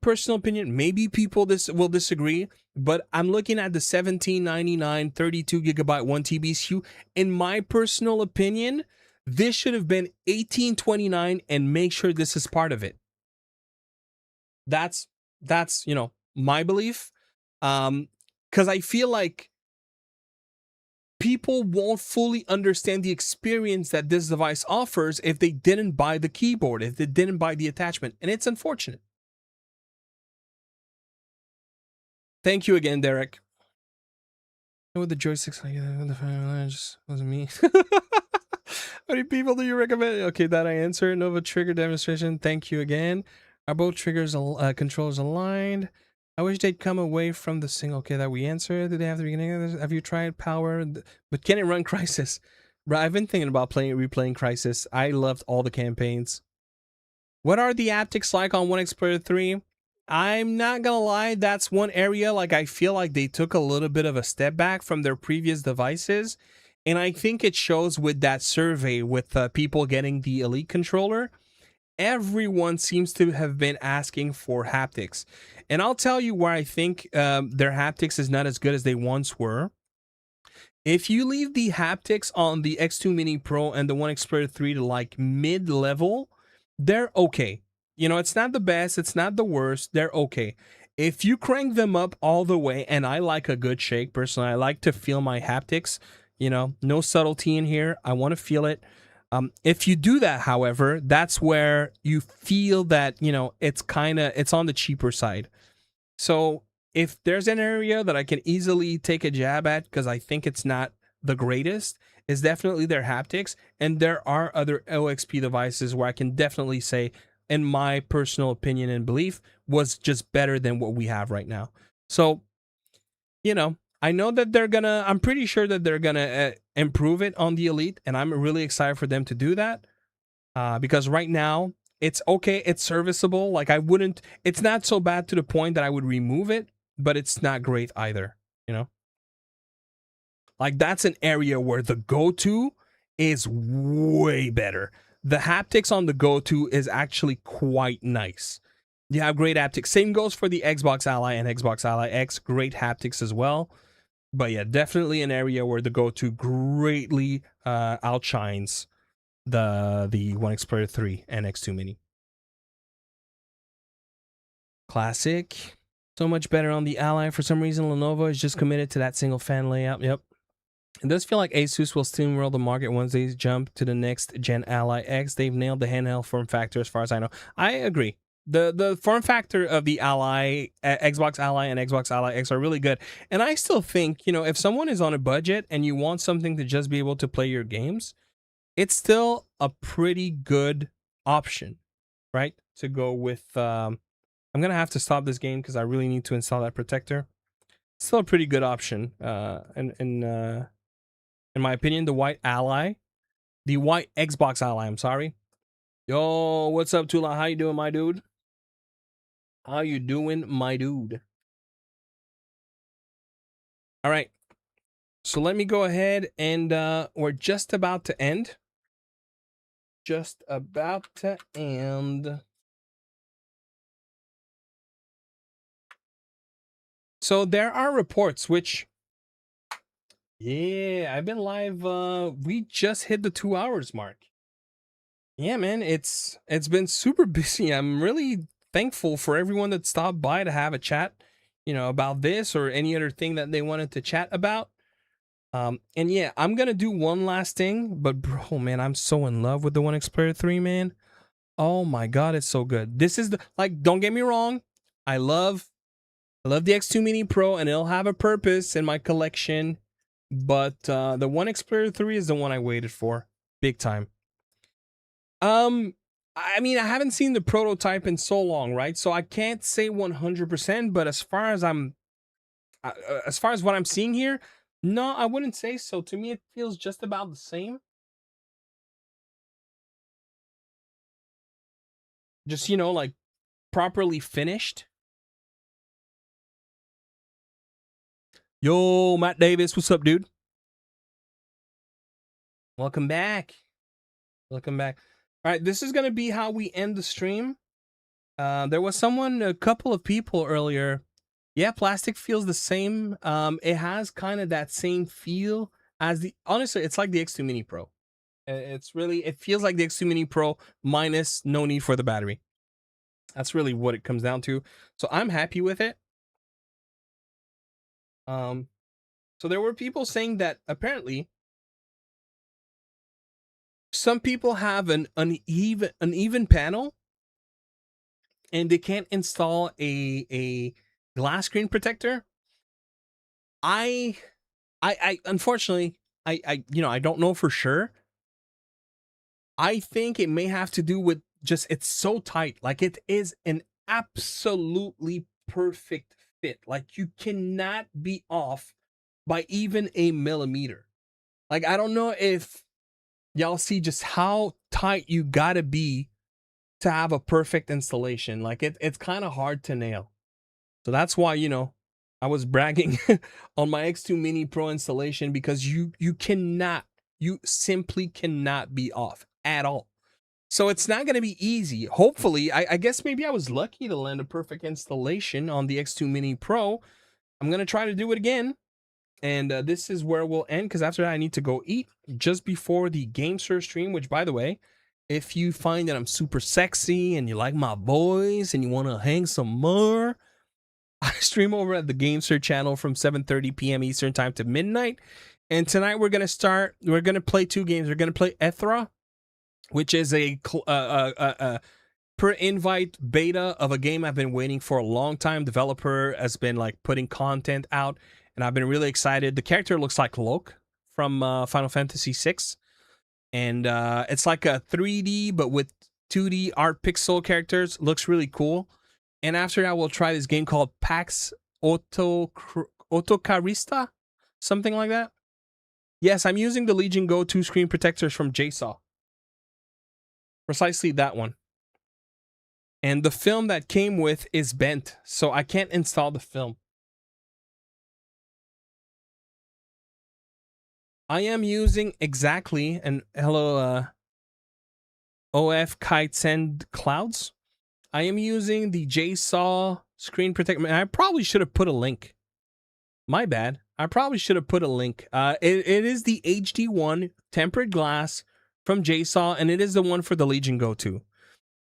personal opinion, maybe people will disagree, but I'm looking at the 1799 32 gigabyte 1 TB SKU. In my personal opinion, this should have been 1829, and make sure this is part of it. That's you know, my belief. Because I feel like people won't fully understand the experience that this device offers if they didn't buy the keyboard, if they didn't buy the attachment, and it's unfortunate. Thank you again, Derek. With the joysticks, like just wasn't me. How many people do you recommend? Okay, that I answer. Nova trigger demonstration. Thank you again. Are both triggers controls aligned? I wish they'd come away from the single. Okay, that we answered. Did they have the beginning of this? Have you tried Power? But can it run Crisis? Bro, I've been thinking about replaying Crisis. I loved all the campaigns. What are the haptics like on ONEXPLAYER 3? I'm not gonna lie, that's one area like I feel like they took a little bit of a step back from their previous devices. And I think it shows with that survey with people getting the Elite controller. Everyone seems to have been asking for haptics. And I'll tell you where I think their haptics is not as good as they once were. If you leave the haptics on the X2 Mini Pro and the ONEXPLAYER 3 to like mid-level, they're okay. You know, it's not the best, it's not the worst, they're okay. If you crank them up all the way, and I like a good shake personally, I like to feel my haptics, you know, no subtlety in here, I want to feel it. If you do that, however, that's where you feel that, you know, it's on the cheaper side. So if there's an area that I can easily take a jab at because I think it's not the greatest, is definitely their haptics. And there are other OXP devices where I can definitely say, in my personal opinion and belief, was just better than what we have right now. So, you know, I know that I'm pretty sure that they're gonna improve it on the Elite, and I'm really excited for them to do that. Because right now it's okay, it's serviceable. Like it's not so bad to the point that I would remove it, but it's not great either. You know, like that's an area where the go-to is way better. The haptics on the go-to is actually quite nice. You have great haptics. Same goes for the Xbox Ally and Xbox Ally X. Great haptics as well. But yeah, definitely an area where the go-to greatly outshines the ONEXPLAYER 3 and X2 Mini. Classic. So much better on the Ally. For some reason, Lenovo is just committed to that single fan layout. Yep. It does feel like Asus will steamroll the market once they jump to the next gen Ally X. They've nailed the handheld form factor as far as I know. I agree. The form factor of the Ally, Xbox Ally and Xbox Ally X are really good. And I still think, you know, if someone is on a budget and you want something to just be able to play your games, it's still a pretty good option, right? To go with I'm gonna have to stop this game because I really need to install that protector. Still a pretty good option. In my opinion, the white Xbox Ally. I'm sorry. Yo, what's up, Tula? How you doing, my dude? How you doing, my dude? All right. So let me go ahead and we're just about to end. Just about to end. So there are reports which, yeah, I've been live. We just hit the 2 hours mark. Yeah, man, it's been super busy. I'm really thankful for everyone that stopped by to have a chat, you know, about this or any other thing that they wanted to chat about. And yeah, I'm gonna do one last thing, but bro, man, I'm so in love with the ONEXPLAYER 3, man. Oh my god, it's so good. This is the like, don't get me wrong, I love the X2 Mini Pro, and it'll have a purpose in my collection. But the ONEXPLAYER 3 is the one I waited for, big time. I mean, I haven't seen the prototype in so long, right? So I can't say 100%. But as far as what I'm seeing here, no, I wouldn't say so. To me, it feels just about the same. Just, you know, like properly finished. Yo, Matt Davis, what's up, dude? Welcome back. Welcome back. All right, this is gonna be how we end the stream. There was a couple of people earlier. Yeah, plastic feels the same. It has kind of that same feel as honestly, it's like the X2 Mini Pro. It feels like the X2 Mini Pro minus no need for the battery. That's really what it comes down to. So I'm happy with it. Um, so there were people saying that apparently some people have an uneven panel and they can't install a glass screen protector. I I unfortunately I I don't know for sure. I think it may have to do with just it's so tight. Like it is an absolutely perfect fit. Like you cannot be off by even a millimeter. Like I don't know if y'all see just how tight you gotta be to have a perfect installation. Like it's kind of hard to nail. So that's why, I was bragging on my X2 Mini Pro installation because you simply cannot be off at all. So it's not going to be easy. Hopefully, I guess maybe I was lucky to land a perfect installation on the X2 Mini Pro. I'm going to try to do it again. And this is where we'll end because after that, I need to go eat just before the GameSir stream, which, by the way, if you find that I'm super sexy and you like my voice and you want to hang some more, I stream over at the GameSir channel from 7:30 p.m. Eastern time to midnight. And tonight we're going to play two games. We're going to play Ethra, which is a per invite beta of a game I've been waiting for a long time. Developer has been like putting content out, and I've been really excited. The character looks like Locke from Final Fantasy VI, and it's like a 3D but with 2D art pixel characters. Looks really cool. And after that, we'll try this game called Pax Autocarista, something like that. Yes, I'm using the Legion Go 2 screen protectors from JSAW. Precisely that one. And the film that came with is bent, so I can't install the film. I am using exactly, and hello, OF Kite Send Clouds. I am using the JSAW screen protector. I probably should have put a link. My bad. I probably should have put a link. It is the HD1 tempered glass from JSAW, and it is the one for the Legion Go 2.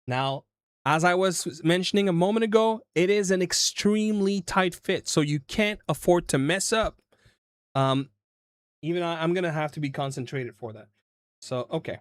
Now, as I was mentioning a moment ago, it is an extremely tight fit, so you can't afford to mess up. Even I'm gonna have to be concentrated for that. So, okay.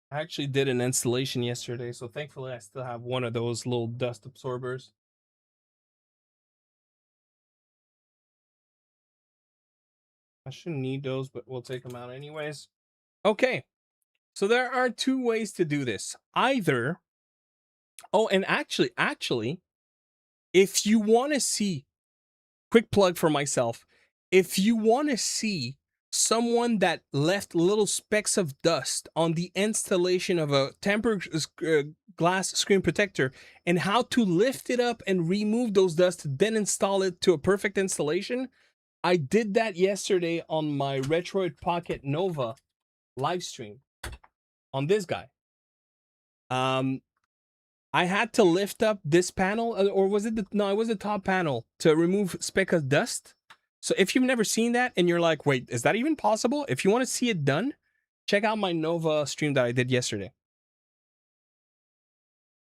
I actually did an installation yesterday, so thankfully I still have one of those little dust absorbers. I shouldn't need those, but we'll take them out anyways. Okay, so there are two ways to do this. Either, oh, and actually, if you want to see, quick plug for myself, if you want to see someone that left little specks of dust on the installation of a tempered glass screen protector and how to lift it up and remove those dust, then install it to a perfect installation, I did that yesterday on my Retroid Pocket Nova live stream on this guy. I had to lift up this panel, or was it no, it was the top panel to remove speck of dust. So if you've never seen that and you're like, wait, is that even possible? If you want to see it done, check out my Nova stream that I did yesterday.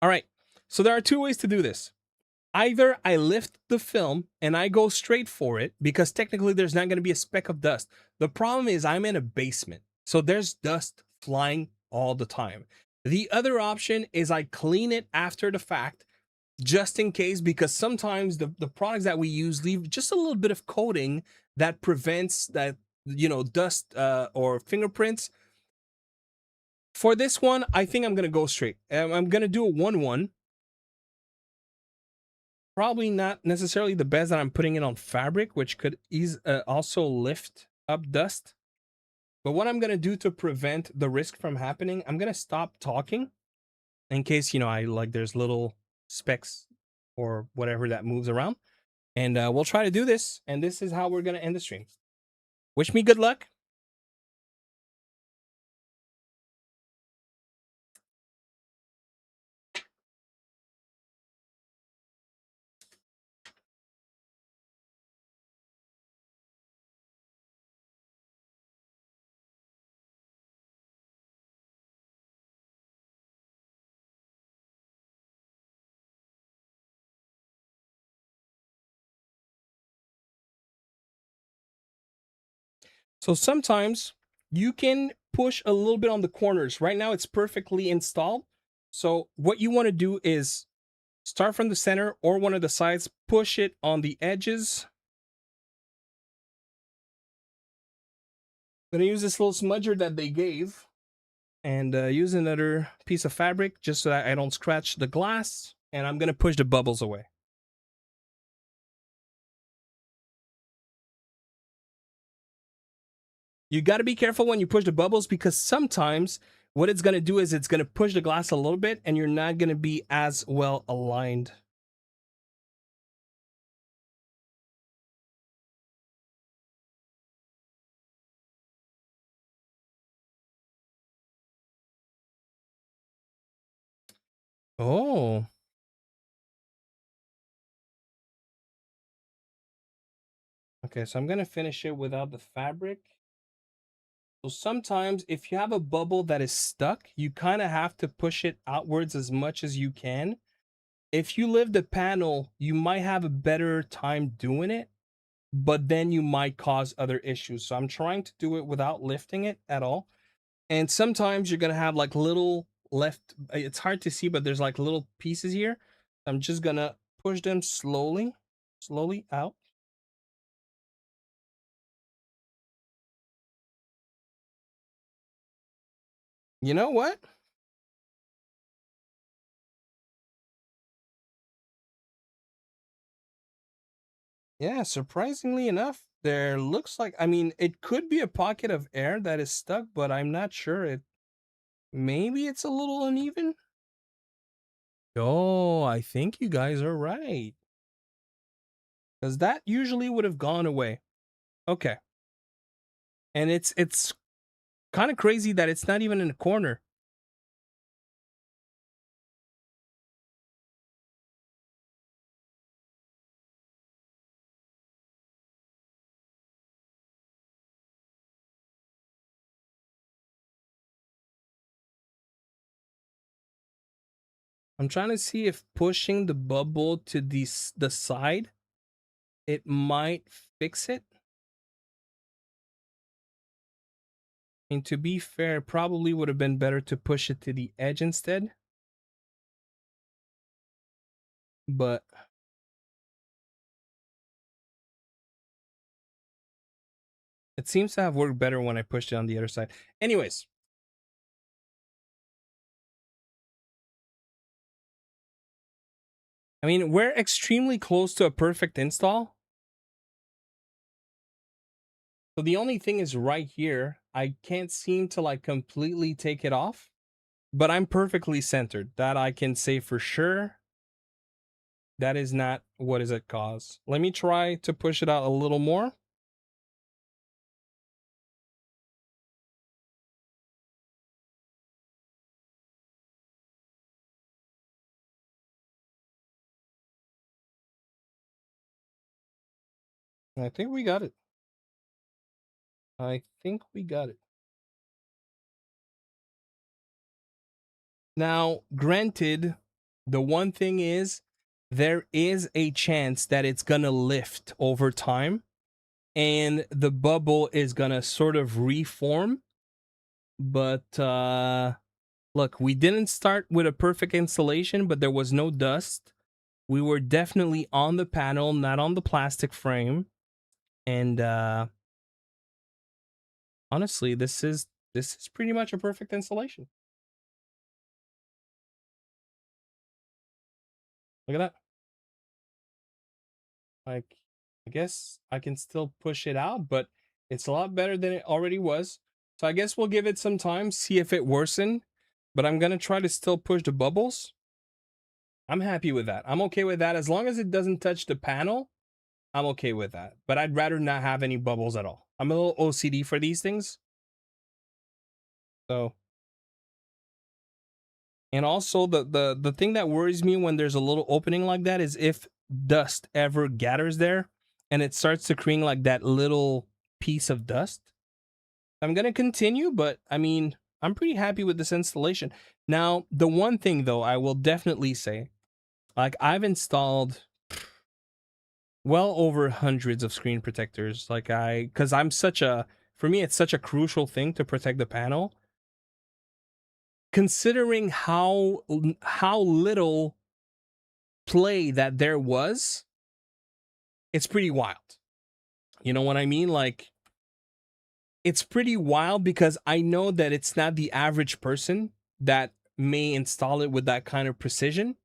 All right, so there are two ways to do this. Either I lift the film and I go straight for it because technically there's not going to be a speck of dust. The problem is I'm in a basement, so there's dust flying all the time. The other option is I clean it after the fact just in case, because sometimes the products that we use leave just a little bit of coating that prevents that, dust or fingerprints. For this one, I think I'm going to go straight. I'm going to do a 1-1. Probably not necessarily the best that I'm putting it on fabric, which could also lift up dust. But what I'm going to do to prevent the risk from happening, I'm going to stop talking in case, there's little specks or whatever that moves around. And we'll try to do this. And this is how we're going to end the stream. Wish me good luck. So sometimes you can push a little bit on the corners. Right now it's perfectly installed. So what you want to do is start from the center or one of the sides, push it on the edges. I'm gonna use this little smudger that they gave and use another piece of fabric just so that I don't scratch the glass. And I'm gonna push the bubbles away. You got to be careful when you push the bubbles because sometimes what it's going to do is it's going to push the glass a little bit and you're not going to be as well aligned. Oh, okay. So I'm going to finish it without the fabric. So sometimes if you have a bubble that is stuck, you kind of have to push it outwards as much as you can. If you lift the panel, you might have a better time doing it, but then you might cause other issues. So I'm trying to do it without lifting it at all. And sometimes you're gonna have like little left, it's hard to see, but there's like little pieces here. I'm just gonna push them slowly out. You know what? Yeah, surprisingly enough, there looks like, I mean, it could be a pocket of air that is stuck, but I'm not sure. Maybe it's a little uneven. Oh, I think you guys are right. Because that usually would have gone away. Okay. And it's kind of crazy that it's not even in a corner. I'm trying to see if pushing the bubble to the side, it might fix it. And to be fair, probably would have been better to push it to the edge instead. But it seems to have worked better when I pushed it on the other side. Anyways, I mean, we're extremely close to a perfect install. So the only thing is right here, I can't seem to like completely take it off, but I'm perfectly centered. That I can say for sure. That is not what is it cause. Let me try to push it out a little more. I think we got it. I think we got it. Now, granted, the one thing is there is a chance that it's going to lift over time and the bubble is going to sort of reform. But look, we didn't start with a perfect installation, but there was no dust. We were definitely on the panel, not on the plastic frame. And honestly, this is pretty much a perfect installation. Look at that. Like, I guess I can still push it out, but it's a lot better than it already was. So I guess we'll give it some time, see if it worsened. But I'm gonna try to still push the bubbles. I'm happy with that. I'm okay with that. As long as it doesn't touch the panel, I'm okay with that. But I'd rather not have any bubbles at all. I'm a little OCD for these things. So, and also the thing that worries me when there's a little opening like that is if dust ever gathers there and it starts to create like that little piece of dust. I'm gonna continue, but I mean, I'm pretty happy with this installation. Now, the one thing though, I will definitely say, like I've installed well over hundreds of screen protectors. Like because I'm such a for me, it's such a crucial thing to protect the panel. Considering how little play that there was, it's pretty wild. You know what I mean? Like, it's pretty wild because I know that it's not the average person that may install it with that kind of precision.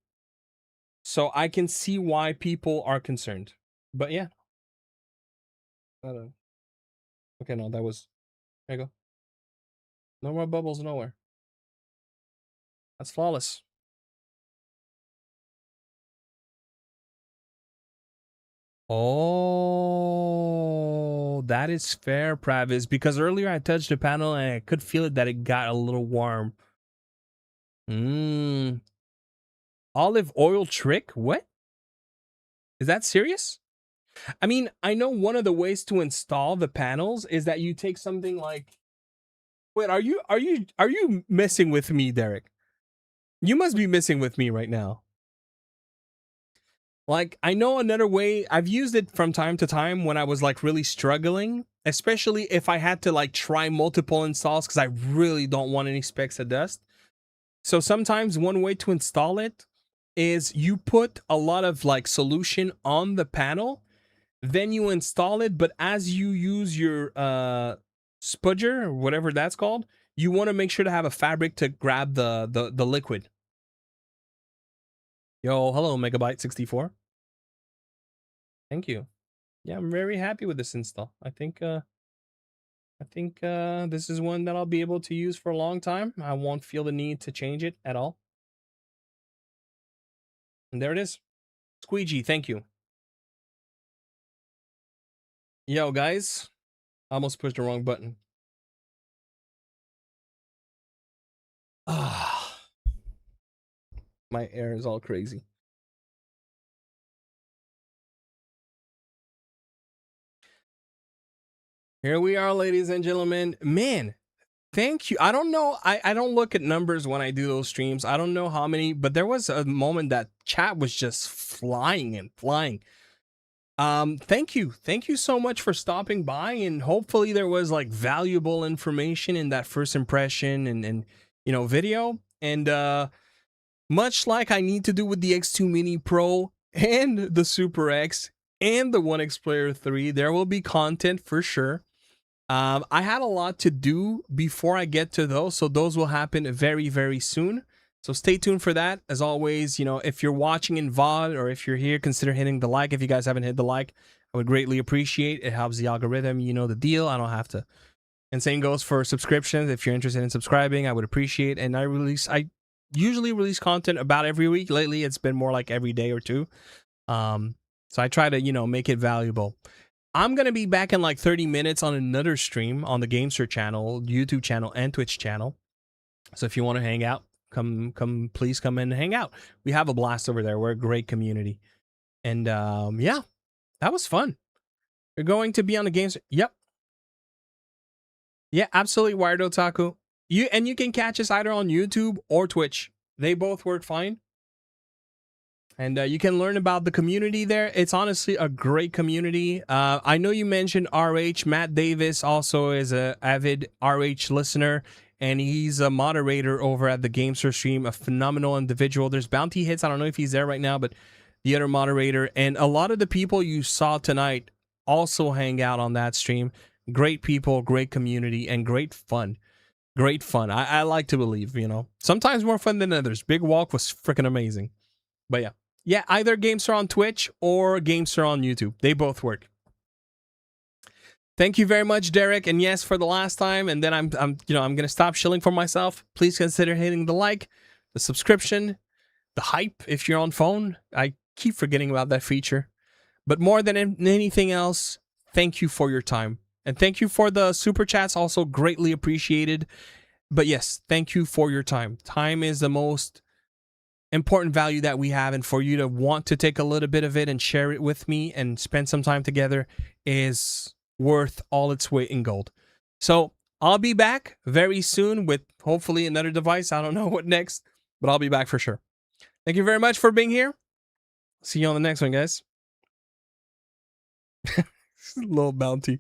So I can see why people are concerned. But yeah. Okay, no, that was. There you go. No more bubbles nowhere. That's flawless. Oh, that is fair, Pravis, because earlier I touched the panel and I could feel it that it got a little warm. Olive oil trick? What? Is that serious? I mean, I know one of the ways to install the panels is that you take something like. Wait, are you messing with me, Derek? You must be messing with me right now. Like, I know another way. I've used it from time to time when I was like really struggling, especially if I had to like try multiple installs because I really don't want any specks of dust. So sometimes one way to install it is you put a lot of like solution on the panel, then you install it, but as you use your spudger or whatever that's called, you want to make sure to have a fabric to grab the liquid. Yo, hello, Megabyte 64. Thank you. Yeah, I'm very happy with this install. I think this is one that I'll be able to use for a long time. I won't feel the need to change it at all. And there it is. Squeegee, thank you. Yo, guys. I almost pushed the wrong button. Ah. My air is all crazy. Here we are, ladies and gentlemen. Man, thank you. I don't know. I don't look at numbers when I do those streams. I don't know how many, but there was a moment that chat was just flying and flying. Thank you. Thank you so much for stopping by, and hopefully there was like valuable information in that first impression and video. And much like I need to do with the X2 Mini Pro and the Super X and the ONEXPLAYER 3, there will be content for sure. I had a lot to do before I get to those, so those will happen very, very soon. So stay tuned for that. As always, if you're watching in VOD or if you're here, consider hitting the like. If you guys haven't hit the like, I would greatly appreciate it. It helps the algorithm. You know the deal. I don't have to. And same goes for subscriptions. If you're interested in subscribing, I would appreciate. And I usually release content about every week. Lately, it's been more like every day or two. So I try to, make it valuable. I'm going to be back in like 30 minutes on another stream on the Gamester channel, YouTube channel, and Twitch channel. So if you want to hang out, please come in and hang out. We have a blast over there. We're a great community. And yeah, that was fun. You're going to be on the Gamester. Yep. Yeah, absolutely, Wired Otaku. You can catch us either on YouTube or Twitch. They both work fine. And you can learn about the community there. It's honestly a great community. I know you mentioned RH. Matt Davis also is an avid RH listener, and he's a moderator over at the Gamester stream, a phenomenal individual. There's Bounty Hits. I don't know if he's there right now, but the other moderator. And a lot of the people you saw tonight also hang out on that stream. Great people, great community, and great fun. Great fun. I like to believe, Sometimes more fun than others. Big Walk was freaking amazing. But yeah. Yeah, either Gamester on Twitch or Gamester on YouTube. They both work. Thank you very much, Derek. And yes, for the last time, and then I'm gonna stop shilling for myself. Please consider hitting the like, the subscription, the hype if you're on phone. I keep forgetting about that feature. But more than anything else, thank you for your time. And thank you for the super chats, also greatly appreciated. But yes, thank you for your time. Time is the most important value that we have, and for you to want to take a little bit of it and share it with me and spend some time together is worth all its weight in gold. So I'll be back very soon with hopefully another device. I don't know what next, but I'll be back for sure. Thank you very much for being here. See you on the next one, guys. Little bounty.